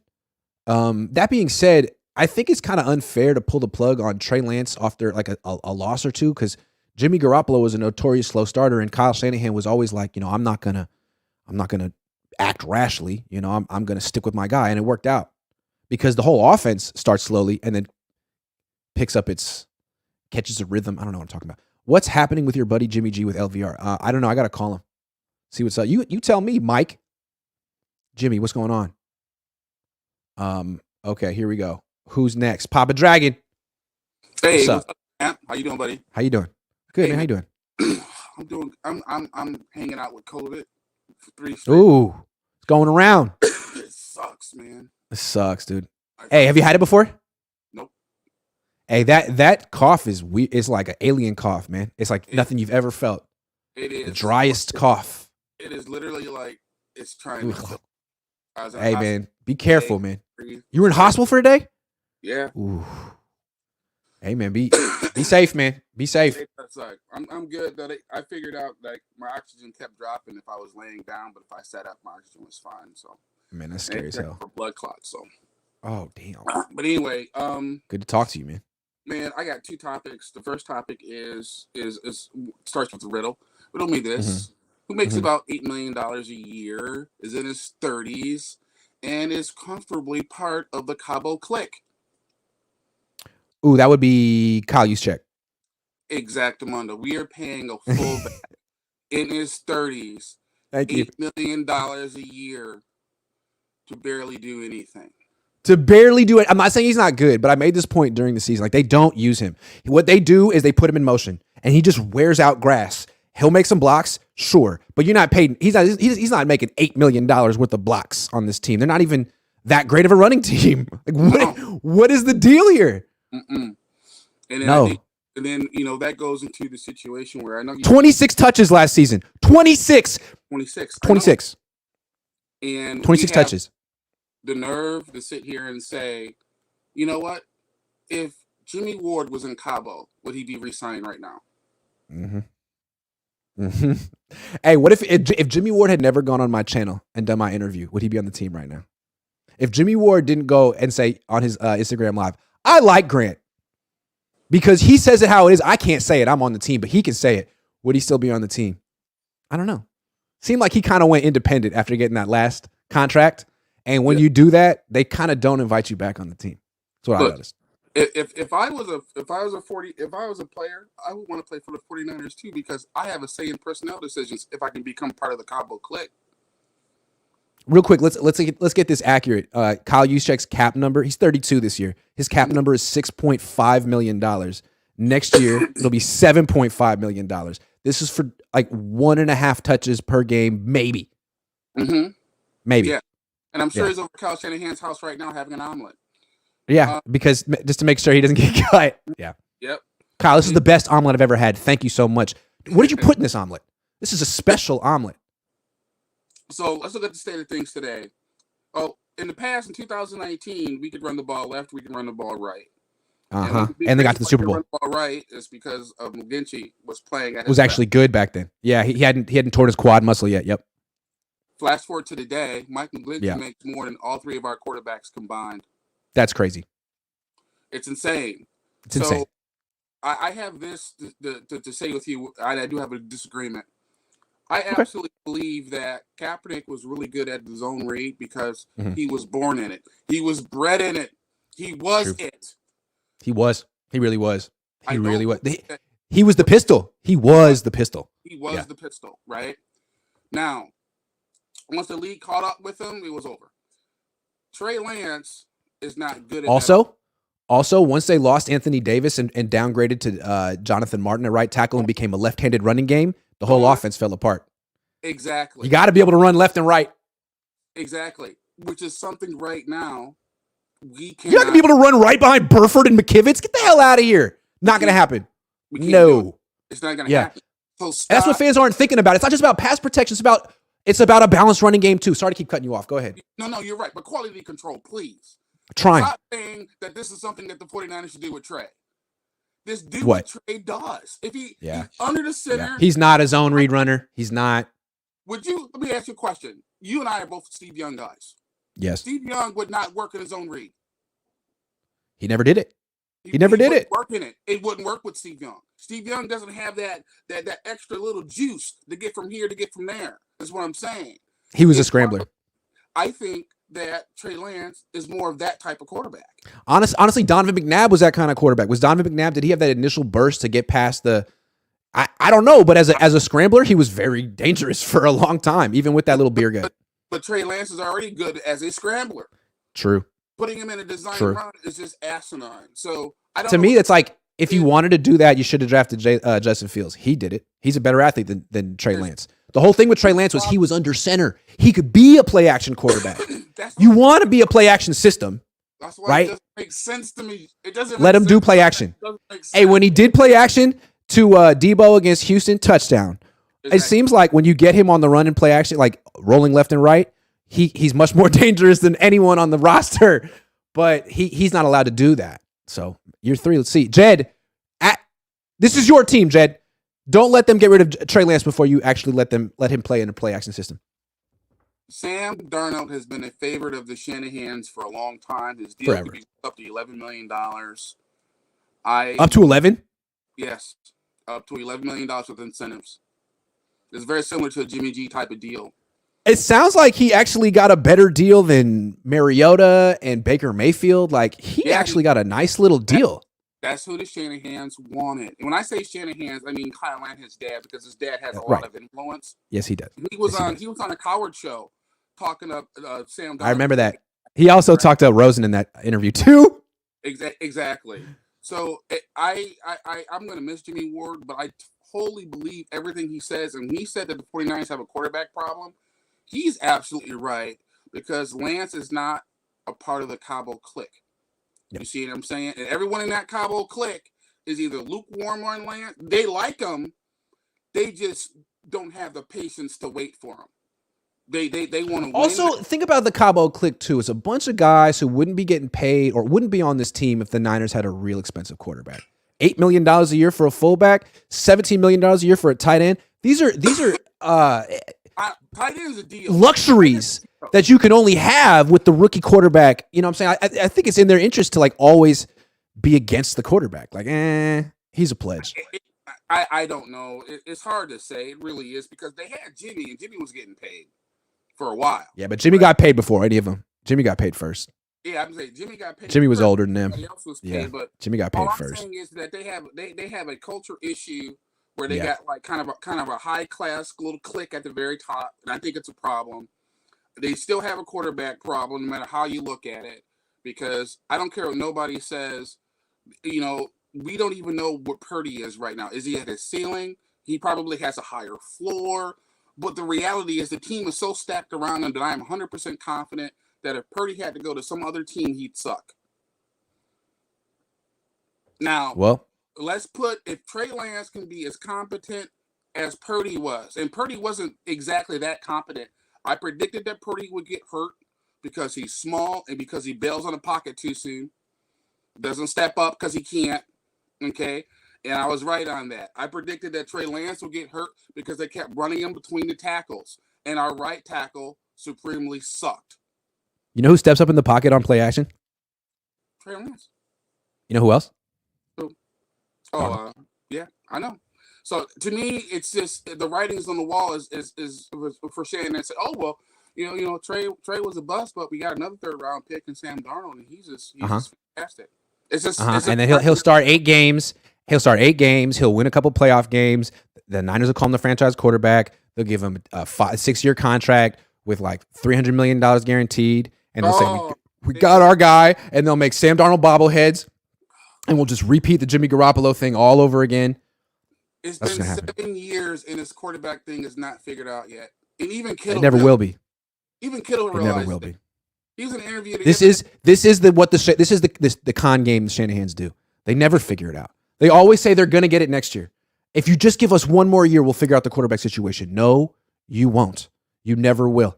That being said, I think it's kind of unfair to pull the plug on Trey Lance after like a loss or two because Jimmy Garoppolo was a notorious slow starter and Kyle Shanahan was always like, you know, I'm not gonna act rashly. You know, I'm gonna stick with my guy, and it worked out because the whole offense starts slowly and then catches a rhythm. I don't know what I'm talking about. What's happening with your buddy Jimmy G with LVR? I don't know. I got to call him. See what's up. You tell me, Mike. Jimmy, what's going on? Okay, here we go. Who's next? Papa Dragon. Hey, what's up, man? How you doing, buddy? How you doing? Good, man. How you doing? I'm hanging out with COVID for 3 straight. Ooh, it's going around. It sucks, man. It sucks, dude. Hey, have you had it before? Nope. Hey, that cough is weird. It's like an alien cough, man. It's like nothing you've ever felt. It is the driest cough. It is literally like it's trying to. Hey, man, be careful, man. You were in hospital for a day? Yeah. Ooh. Hey, man, be safe, man. Be safe. That's like I'm good. That I figured out like my oxygen kept dropping if I was laying down, but if I sat up, my oxygen was fine. So. Man, that's scary as hell. For blood clots. So. Oh damn. But anyway, good to talk to you, man. Man, I got 2 topics. The first topic is starts with a riddle. Riddle me this. Mm-hmm. Who makes about $8 million a year, is in his 30s, and is comfortably part of the Cabo clique? Ooh, that would be Kyle Juszczyk. Exactamundo. We are paying a fullback in his 30s, $8 million a year to barely do anything. To barely do it. I'm not saying he's not good, but I made this point during the season. Like, they don't use him. What they do is they put him in motion, and he just wears out grass. He'll make some blocks, sure, but you're not paid. He's not making $8 million worth of blocks on this team. They're not even that great of a running team. Like what is the deal here? And then No. That goes into the situation where I know 26 touches last season. 26. 26. And 26 touches. The nerve to sit here and say, you know what? If Jimmy Ward was in Cabo, would he be re-signed right now? Hey, what if Jimmy Ward had never gone on my channel and done my interview, would he be on the team right now? If Jimmy Ward didn't go and say on his Instagram live, I like Grant because he says it how it is. I can't say it. I'm on the team, but he can say it. Would he still be on the team? I don't know. Seemed like he kind of went independent after getting that last contract. And when you do that, they kind of don't invite you back on the team. That's what I noticed. If I was a player, I would want to play for the 49ers too because I have a say in personnel decisions if I can become part of the Cabo clique. Real quick, let's get this accurate. Kyle Juszczyk's cap number, he's 32 this year. His cap number is $6.5 million. Next year, it'll be $7.5 million. This is for like 1.5 touches per game, maybe. Maybe. Yeah. And I'm sure he's over Kyle Shanahan's house right now having an omelet. Yeah, because just to make sure he doesn't get cut. Yeah. Yep. Kyle, this is the best omelet I've ever had. Thank you so much. What did you put in this omelet? This is a special omelet. So let's look at the state of things today. Oh, in the past, in 2019, we could run the ball left, we could run the ball right. And they got to the Super Bowl. Run the ball right is because of McGlinchey was playing at his was actually good back then. Yeah, he hadn't torn his quad muscle yet. Yep. Flash forward to today, Mike McGlinchey makes more than all three of our quarterbacks combined. That's crazy. It's insane. It's insane. I have this to say with you. I do have a disagreement. I absolutely believe that Kaepernick was really good at the zone read because he was born in it. He was bred in it. He was it. He was. He really was. He really was. He was the pistol. He was the pistol. He was the pistol, right? Now, once the league caught up with him, it was over. Trey Lance is not good at Also, once they lost Anthony Davis and downgraded to Jonathan Martin at right tackle and became a left-handed running game, the whole offense fell apart. Exactly. You got to be able to run left and right. Exactly. Which is something right now we can't. You're not going to be able to run right behind Burford and McKivitz? Get the hell out of here. Not going to happen. No. It's not going to happen. So that's what fans aren't thinking about. It's not just about pass protection. It's about a balanced running game, too. Sorry to keep cutting you off. Go ahead. No, you're right. But quality control, please. Trying. I'm not saying that this is something that the 49ers should do with Trey. This dude what Trey does. If he's under the center. He's not a zone read runner. He's not. Let me ask you a question. You and I are both Steve Young guys. Yes. Steve Young would not work in his own read. He never did it. He never did it. Work in it. It wouldn't work with Steve Young. Steve Young doesn't have that extra little juice to get from here to get from there. That's what I'm saying. He was a scrambler. I think that Trey Lance is more of that type of quarterback. Honestly, Donovan McNabb was that kind of quarterback. Was Donovan McNabb, did he have that initial burst to get past the I don't know, but as a scrambler, he was very dangerous for a long time, even with that little beer gut. But Trey Lance is already good as a scrambler. True. Putting him in a design run is just asinine. So to me, it's like if you wanted to do that, you should have drafted Justin Fields. He did it. He's a better athlete than Trey Lance. The whole thing with Trey Lance was he was under center. He could be a play action quarterback. You want to be a play action system, that's why right? It doesn't make sense to me. It doesn't. Let him do play action. Hey, when he did play action to Debo against Houston, touchdown. Exactly. It seems like when you get him on the run and play action, like rolling left and right, he's much more dangerous than anyone on the roster. But he's not allowed to do that. So year 3, let's see. Jed, this is your team, Jed. Don't let them get rid of Trey Lance before you actually let him play in a play action system. Sam Darnold has been a favorite of the Shanahans for a long time. His deal could be up to $11 million. Up to 11? Yes, up to $11 million with incentives. It's very similar to a Jimmy G type of deal. It sounds like he actually got a better deal than Mariota and Baker Mayfield. Like he actually got a nice little deal. That's who the Shanahans wanted. And when I say Shanahans, I mean Kyle and his dad, because his dad has a lot of influence. Yes, he does. He was on a Coward show talking up Sam Darnold. I remember that. He also talked to Rosen in that interview too. Exactly. So I'm going to miss Jimmy Ward, but I wholly believe everything he says. And when he said that the 49ers have a quarterback problem, he's absolutely right, because Lance is not a part of the Cabo clique. You see what I'm saying? And everyone in that Cabo clique is either lukewarm on Lance. They like him. They just don't have the patience to wait for him. They want to win. Also, think about the Cabo clique too. It's a bunch of guys who wouldn't be getting paid or wouldn't be on this team if the Niners had a real expensive quarterback. $8 million a year for a fullback, $17 million a year for a tight end. These are tight end's a deal. Luxuries that you can only have with the rookie quarterback. You know what I'm saying? I think it's in their interest to like always be against the quarterback. Like, he's a pledge. I don't know. It's hard to say. It really is, because they had Jimmy, and Jimmy was getting paid for a while. Yeah, but Jimmy got paid before any of them. Jimmy got paid first. Yeah, I'm saying Jimmy got paid. Jimmy was older than them. Else was paid, but Jimmy got paid all first. I'm saying is that they have a culture issue where they got like kind of a high class little clique at the very top, and I think it's a problem. They still have a quarterback problem, no matter how you look at it, because I don't care what nobody says. You know, we don't even know what Purdy is right now. Is he at his ceiling? He probably has a higher floor. But the reality is the team is so stacked around him that I am 100% confident that if Purdy had to go to some other team, he'd suck. Now, let's put, if Trey Lance can be as competent as Purdy was, and Purdy wasn't exactly that competent. I predicted that Purdy would get hurt because he's small and because he bails on the pocket too soon. Doesn't step up because he can't. Okay. And I was right on that. I predicted that Trey Lance would get hurt because they kept running him between the tackles. And our right tackle supremely sucked. You know who steps up in the pocket on play action? Trey Lance. You know who else? Who? Yeah, I know. So to me, it's just the writings on the wall is for Shannon and say, oh well, you know, Trey was a bust, but we got another third round pick in Sam Darnold, and he's just fantastic. It's just and then he'll start 8 games. He'll start 8 games. He'll win a couple playoff games. The Niners will call him the franchise quarterback. They'll give him a 6-year contract with like $300 million guaranteed, and they'll say we got our guy, and they'll make Sam Darnold bobbleheads, and we'll just repeat the Jimmy Garoppolo thing all over again. It's been 7 years, and his quarterback thing is not figured out yet. And even Kittle, it never will be. Even Kittle realized never will be. He was in an interview. This is the con game the Shanahans do. They never figure it out. They always say they're going to get it next year. If you just give us one more year, we'll figure out the quarterback situation. No, you won't. You never will.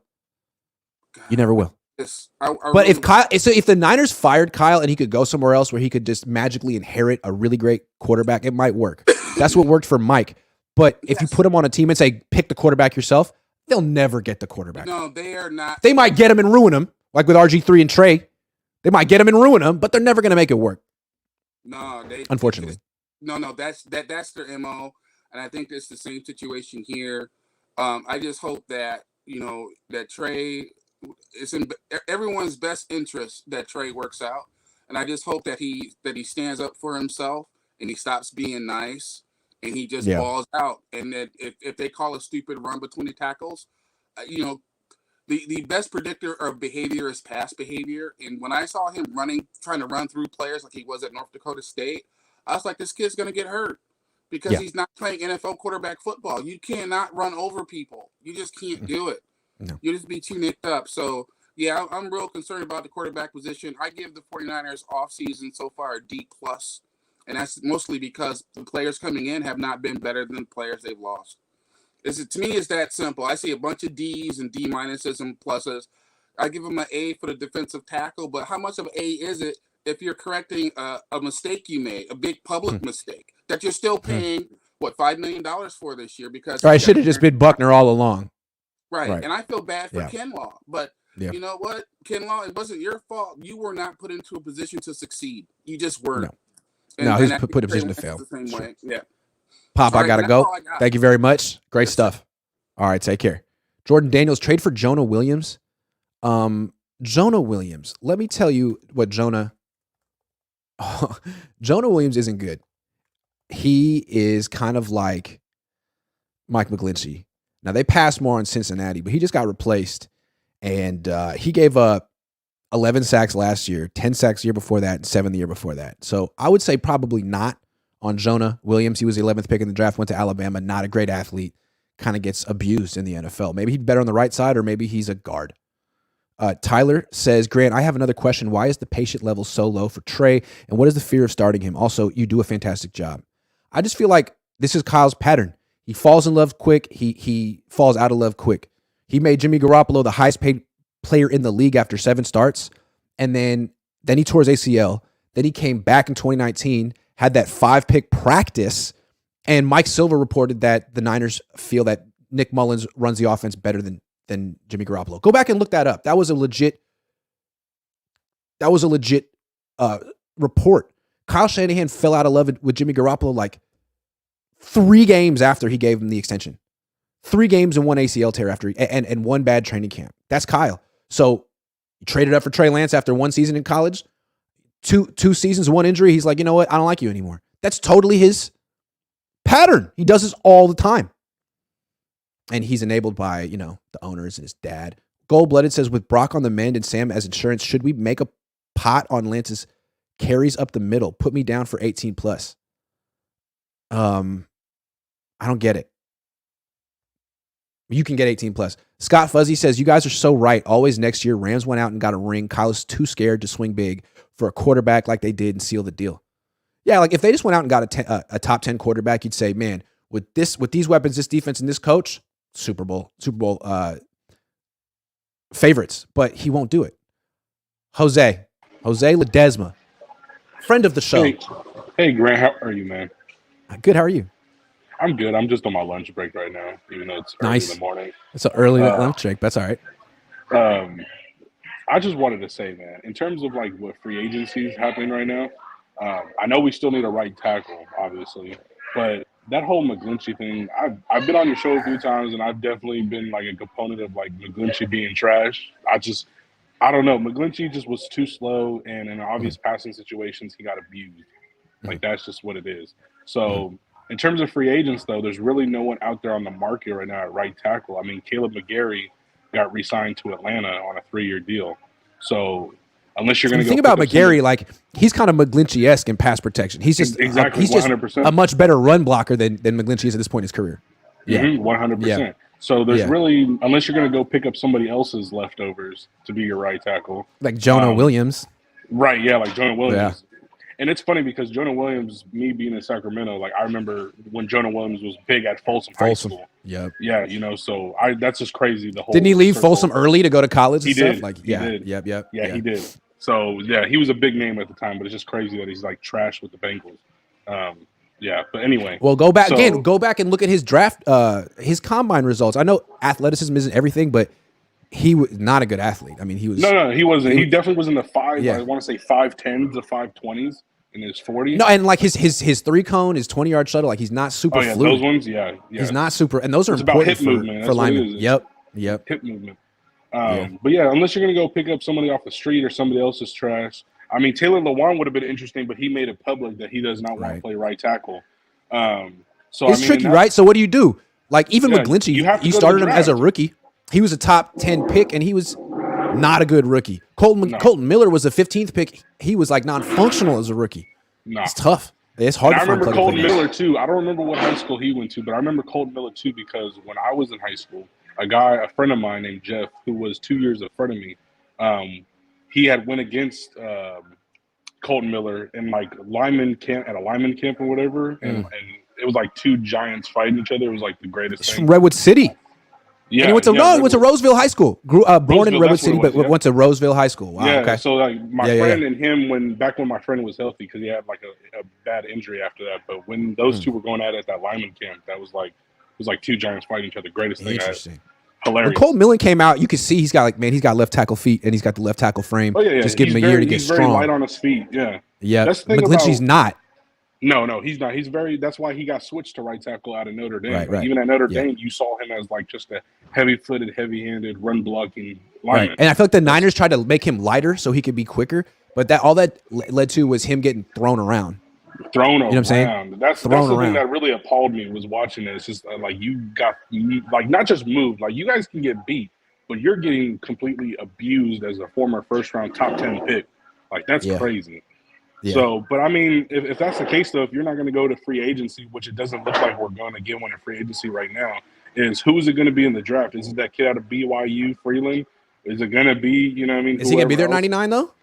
You never will. But if the Niners fired Kyle and he could go somewhere else where he could just magically inherit a really great quarterback, it might work. That's what worked for Mike. But if you put him on a team and say, pick the quarterback yourself, they'll never get the quarterback. No, they are not. They might get him and ruin him, like with RG3 and Trey. They might get him and ruin him, but they're never going to make it work. No, unfortunately. No, that's their MO, and I think it's the same situation here. I just hope that that Trey, it's in everyone's best interest that Trey works out, and I just hope that he stands up for himself and he stops being nice and he just balls out. And that if they call a stupid run between the tackles, the best predictor of behavior is past behavior. And when I saw him trying to run through players like he was at North Dakota State, I was like, this kid's going to get hurt because he's not playing NFL quarterback football. You cannot run over people. You just can't do it. No. You just be too nicked up. So, yeah, I'm real concerned about the quarterback position. I give the 49ers offseason so far a D+, and that's mostly because the players coming in have not been better than the players they've lost. To me, it's that simple. I see a bunch of D's and D- and pluses. I give them an A for the defensive tackle, but how much of an A is it if you're correcting a mistake you made, a big public mistake that you're still paying, $5 million for this year? Because I should have just been Buckner all along. Right. And I feel bad for Kinlaw, but you know what? Kinlaw, it wasn't your fault. You were not put into a position to succeed. You just weren't. No, he's put in a position to fail. The same way. Yeah. Pop, I got to go. Thank you very much. Great stuff. All right, take care. Jordan Daniels, trade for Jonah Williams. Jonah Williams, let me tell you what Jonah Williams isn't good. He is kind of like Mike McGlinchey. Now, they passed more on Cincinnati, but he just got replaced. And he gave up 11 sacks last year, 10 sacks the year before that, and 7 the year before that. So I would say probably not on Jonah Williams. He was the 11th pick in the draft, went to Alabama, not a great athlete, kind of gets abused in the NFL. Maybe he'd better on the right side, or maybe he's a guard. Tyler says, Grant, I have another question. Why is the patient level so low for Trey, and what is the fear of starting him? Also, you do a fantastic job. I just feel like this is Kyle's pattern. He falls in love quick. He falls out of love quick. He made Jimmy Garoppolo the highest paid player in the league after 7 starts, and then he tore his ACL. Then he came back in 2019, had that 5-pick practice, and Mike Silver reported that the Niners feel that Nick Mullins runs the offense better than Jimmy Garoppolo. Go back and look that up. That was a legit report. Kyle Shanahan fell out of love with Jimmy Garoppolo like 3 games after he gave him the extension. 3 games and 1 ACL tear after and 1 bad training camp. That's Kyle. So you traded up for Trey Lance after 1 season in college, 2 seasons, 1 injury. He's like, you know what? I don't like you anymore. That's totally his pattern. He does this all the time. And he's enabled by, the owners and his dad. Gold-blooded says, with Brock on the mend and Sam as insurance, should we make a pot on Lance's carries up the middle? Put me down for 18 plus. I don't get it. You can get 18 plus. Scott Fuzzy says, you guys are so right. Always next year, Rams went out and got a ring. Kyle is too scared to swing big for a quarterback like they did and seal the deal. Yeah, like if they just went out and got a top 10 quarterback, you'd say, man, with these weapons, this defense, and this coach, Super Bowl favorites. But he won't do it. Jose Ledesma, friend of the show. Hey, Grant, how are you, man? Good. How are you? I'm good. I'm just on my lunch break right now, even though it's early in the morning. It's an early lunch break. That's all right. I just wanted to say, man, in terms of like what free agency is happening right now, I know we still need a right tackle, obviously, but that whole McGlinchey thing, I've been on your show a few times, and I've definitely been like a component of like McGlinchey being trash. I don't know. McGlinchey just was too slow, and in obvious passing situations, he got abused. Like, that's just what it is. So in terms of free agents, though, there's really no one out there on the market right now at right tackle. I mean, Caleb McGarry got re-signed to Atlanta on a 3-year deal. So unless you're going to think about McGarry, like he's kind of McGlinchey-esque in pass protection. He's just exactly he's 100%. Just a much better run blocker than McGlinchey is at this point in his career. Yeah, 100%. Yeah. So there's really, unless you're going to go pick up somebody else's leftovers to be your right tackle, like Jonah Williams. Right? Yeah, like Jonah Williams. Yeah. And it's funny because Jonah Williams, me being in Sacramento, like I remember when Jonah Williams was big at Folsom High School. Yep. Yeah, so that's just crazy. The whole didn't he leave Folsom early to go to college? He stuff? did. Like he did. Yep. Yeah, he did. So yeah, he was a big name at the time, but it's just crazy that he's like trash with the Bengals. Yeah, but anyway. Well, go back and look at his draft, his combine results. I know athleticism isn't everything, but he was not a good athlete. I mean, he was. No, he wasn't. He definitely was in the 5. Yeah. I want to say 5'10s to 5'20s in his 40s. No, and like his 3-cone, his 20-yard shuttle, like he's not super fluid. Those ones, yeah. He's not super, and those are important for linemen. Yep. Hip movement. But yeah, unless you're gonna go pick up somebody off the street or somebody else's trash. I mean, Taylor Lewan would have been interesting, but he made it public that he does not want to play right tackle. So it's tricky, right? So what do you do? Like even McGlinchey, you started him as a rookie. He was a top 10 pick, and he was not a good rookie. Colton Miller was a 15th pick. He was like non-functional as a rookie. It's tough. It's hard. I remember Colton Miller too. I don't remember what high school he went to, but I remember Colton Miller too because when I was in high school, a friend of mine named Jeff, who was 2 years in front of me, he had went against Colton Miller in like at a lineman camp or whatever, and it was like 2 giants fighting each other. It was like the greatest thing. From Redwood City. Yeah, and he went to Roseville High School. Born in Redwood City, but went to Roseville High School. Wow. Yeah. Okay. So like my friend and him, back when my friend was healthy, because he had like a bad injury after that. But when those 2 were going at that lineman camp, that was like 2 giants fighting each other. Greatest thing. Interesting. Hilarious. When Colton Miller came out, you could see he's got left tackle feet and he's got the left tackle frame. Oh yeah. Just give him a year to get strong. He's very light on his feet. Yeah. Yeah. McGlinchey's not. No, he's not. He's that's why he got switched to right tackle out of Notre Dame. Right. Even at Notre Dame, you saw him as like just a heavy-footed, heavy-handed, run-blocking lineman. Right. And I feel like the Niners tried to make him lighter so he could be quicker, but all that led to was him getting thrown around. You know what I'm saying? That's the thing that really appalled me was watching it. It's just like you got like not just moved. Like you guys can get beat, but you're getting completely abused as a former first-round top 10 pick. Like that's crazy. Yeah. So, but I mean, if that's the case, though, if you're not going to go to free agency, which it doesn't look like we're going to get one in free agency right now, is who's it going to be in the draft? Is it that kid out of BYU, Freeland? Is it going to be, you know what I mean? Is he going to be there whoever else? 99 though?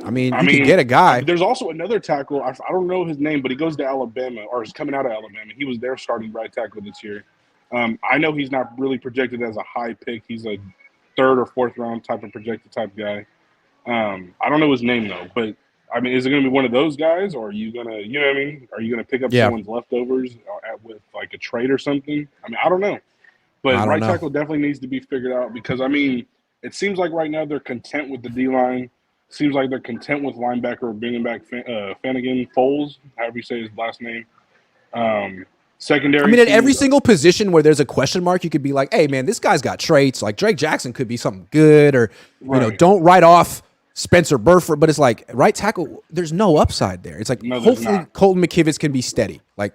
I mean, you could get a guy. There's also another tackle. I don't know his name, but he goes to Alabama or is coming out of Alabama. He was their starting right tackle this year. I know he's not really projected as a high pick. He's a third or fourth round type of projected type guy. I don't know his name though, but I mean, is it going to be one of those guys, or are you going to, you know what I mean? Are you going to pick up someone's leftovers with like a trade or something? I mean, I don't know. But right tackle definitely needs to be figured out because, I mean, it seems like right now they're content with the D-line. Seems like they're content with linebacker bringing back Fanagan Foles, however you say his last name. Secondary. I mean, at every single position where there's a question mark, you could be like, hey, man, this guy's got traits. Like Drake Jackson could be something good or, you know, don't write off Spencer Burford. But it's like right tackle, there's no upside there. It's like hopefully Colton McKivitz can be steady. Like,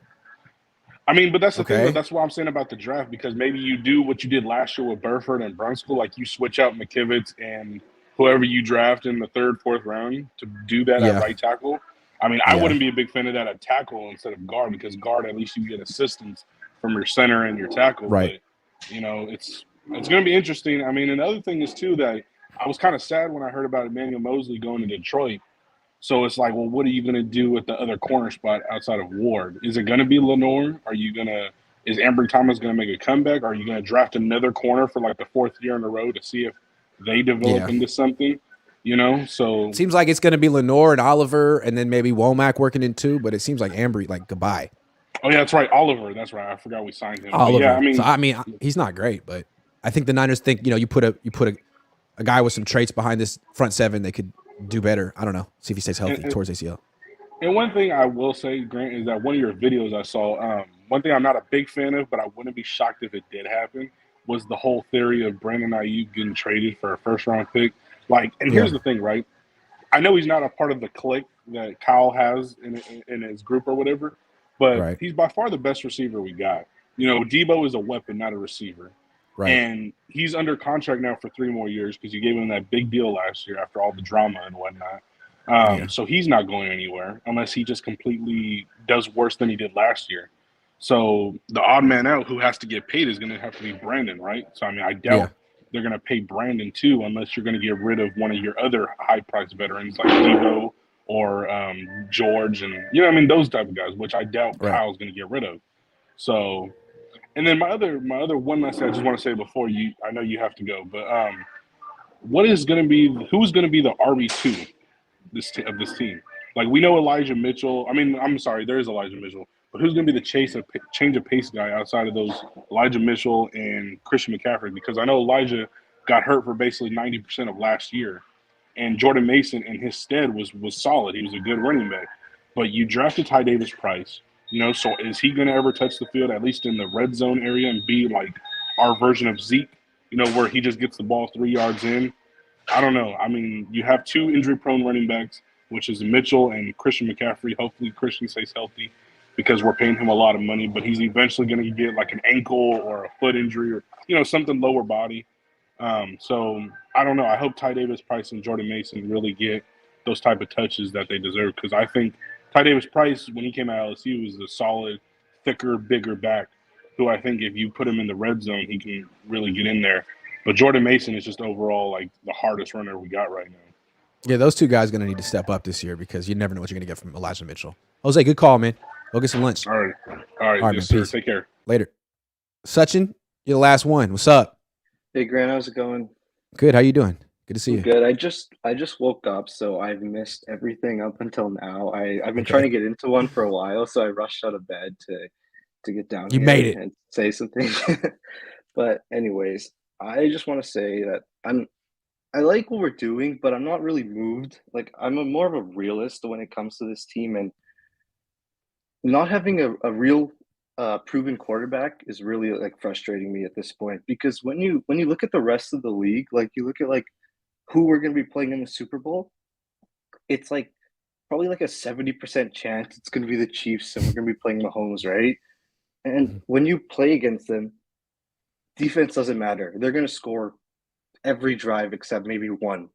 I mean, but that's the thing. That's what I'm saying about the draft because maybe you do what you did last year with Burford and Brunskill. Like you switch out McKivitz and whoever you draft in the third, fourth round to do that at right tackle. I mean, I wouldn't be a big fan of that at tackle instead of guard because guard, at least you get assistance from your center and your tackle. Right. But, you know, it's going to be interesting. I mean, another thing is, too, that I was kind of sad when I heard about Emmanuel Mosley going to Detroit. So it's like, well, what are you going to do with the other corner spot outside of Ward? Is it going to be Lenore? Is Ambry Thomas going to make a comeback? Are you going to draft another corner for like the fourth year in a row to see if they develop into something? You know, so seems like it's going to be Lenore and Oliver, and then maybe Womack working in two. But it seems like Ambry, like goodbye. Oh yeah, that's right, Oliver. That's right. I forgot we signed him. Oliver. Yeah, I mean, he's not great, but I think the Niners think you put a guy with some traits behind this front seven, they could do better. I don't know. See if he stays healthy towards ACL. And one thing I will say, Grant, is that one of your videos I saw. One thing I'm not a big fan of, but I wouldn't be shocked if it did happen, was the whole theory of Brandon Ayuk getting traded for a first-round pick. Like, and here's the thing, right? I know he's not a part of the clique that Kyle has in his group or whatever, but he's by far the best receiver we got. You know, Debo is a weapon, not a receiver. Right. And he's under contract now for 3 more years because you gave him that big deal last year after all the drama and whatnot. So he's not going anywhere unless he just completely does worse than he did last year. So the odd man out who has to get paid is going to have to be Brandon, right? So, I mean, I doubt they're going to pay Brandon too unless you're going to get rid of one of your other high-priced veterans like Debo or George and, you know what I mean, those type of guys, which I doubt Kyle's going to get rid of. So – and then my other one last thing I just want to say before I know you have to go, but who's going to be the RB2 of this team? Like we know Elijah Mitchell. I mean, I'm sorry, there is Elijah Mitchell, but who's going to be the change of pace guy outside of those Elijah Mitchell and Christian McCaffrey? Because I know Elijah got hurt for basically 90% of last year, and Jordan Mason in his stead was solid. He was a good running back, but you drafted Ty Davis Price. You know, so is he going to ever touch the field, at least in the red zone area, and be like our version of Zeke, you know, where he just gets the ball 3 yards in? I don't know. I mean, you have 2 injury-prone running backs, which is Mitchell and Christian McCaffrey. Hopefully Christian stays healthy because we're paying him a lot of money, but he's eventually going to get like an ankle or a foot injury or, you know, something lower body. So I don't know. I hope Ty Davis Price and Jordan Mason really get those type of touches that they deserve because I think Ty Davis Price, when he came out of LSU, was a solid, thicker, bigger back who I think if you put him in the red zone, he can really get in there. But Jordan Mason is just overall like the hardest runner we got right now. Yeah, those 2 guys are going to need to step up this year because you never know what you're going to get from Elijah Mitchell. Jose, good call, man. Go get some lunch. All right, man, peace. Peace. Take care. Later. Sachin, you're the last one. What's up? Hey, Grant, how's it going? Good. How you doing? Good to see you. Good. I just woke up, so I've missed everything up until now. I've been trying to get into one for a while, so I rushed out of bed to get down here. You made it. And say something. But anyways, I just want to say that I like what we're doing, but I'm not really moved. Like I'm more of a realist when it comes to this team, and not having a real proven quarterback is really like frustrating me at this point because when you look at the rest of the league, like you look at like who we're going to be playing in the Super Bowl, it's like probably like a 70% chance it's going to be the Chiefs and we're going to be playing Mahomes, right? And when you play against them, defense doesn't matter. They're going to score every drive except maybe one.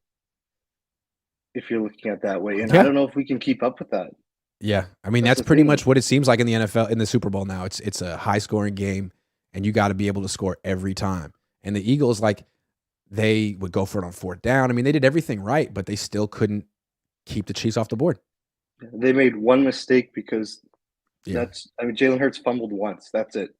if you're looking at that way. And Yeah. I don't know if we can keep up with that. Yeah. I mean, that's pretty much what it seems like in the NFL, in the Super Bowl now. It's a high-scoring game, and you got to be able to score every time. And the Eagles, like, they would go for it on 4th down. I mean, they did everything right, but they still couldn't keep the Chiefs off the board. They made one mistake because Jalen Hurts fumbled once. That's it.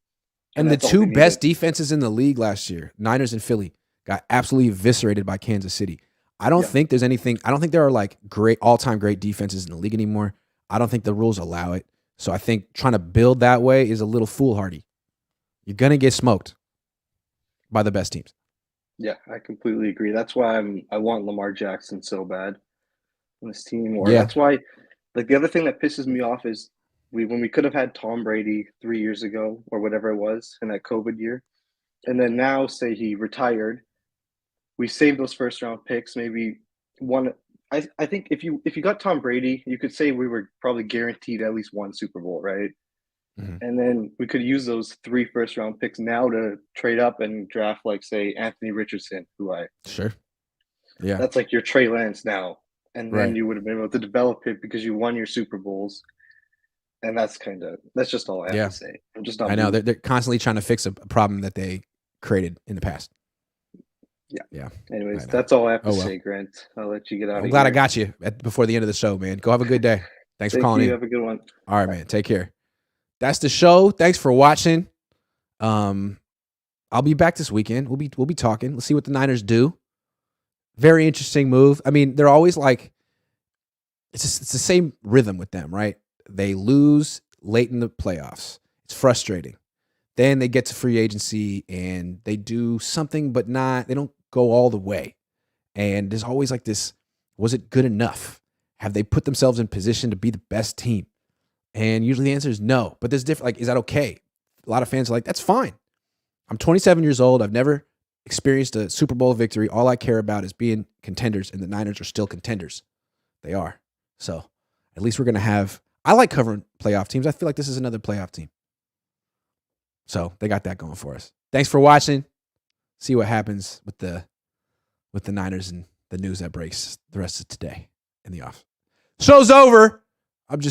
And the two best defenses in the league last year, Niners and Philly, got absolutely eviscerated by Kansas City. I don't think there's anything. I don't think there are like great all-time great defenses in the league anymore. I don't think the rules allow it. So I think trying to build that way is a little foolhardy. You're gonna get smoked by the best teams. Yeah, I completely agree. That's why I want Lamar Jackson so bad on this team. Or that's why, like, the other thing that pisses me off is when we could have had Tom Brady 3 years ago or whatever it was in that COVID year, and then now say he retired, we saved those first round picks. Maybe one. I think if you got Tom Brady, you could say we were probably guaranteed at least one Super Bowl, right? Mm-hmm. And then we could use those 3 first round picks now to trade up and draft, like, say, Anthony Richardson, that's like your Trey Lance now. And then you would have been able to develop it because you won your Super Bowls. And that's just all I have to say. I'm just not. I know they're constantly trying to fix a problem that they created in the past. Yeah. Anyways, that's all I have to say, Grant. I'll let you get out of here. I'm glad I got you before the end of the show, man. Go have a good day. Thanks for calling in. Have a good one. All right, man. Take care. That's the show. Thanks for watching. I'll be back this weekend. We'll be talking. Let's see what the Niners do. Very interesting move. I mean, they're always like, it's the same rhythm with them, right? They lose late in the playoffs. It's frustrating. Then they get to free agency and they do something, but they don't go all the way. And there's always like this, was it good enough? Have they put themselves in position to be the best team? And usually the answer is no. But there's different, like, is that okay? A lot of fans are like, that's fine. I'm 27 years old. I've never experienced a Super Bowl victory. All I care about is being contenders, and the Niners are still contenders. They are. So at least we're going to have, I like covering playoff teams. I feel like this is another playoff team. So they got that going for us. Thanks for watching. See what happens with the Niners and the news that breaks the rest of today in the off. Show's over.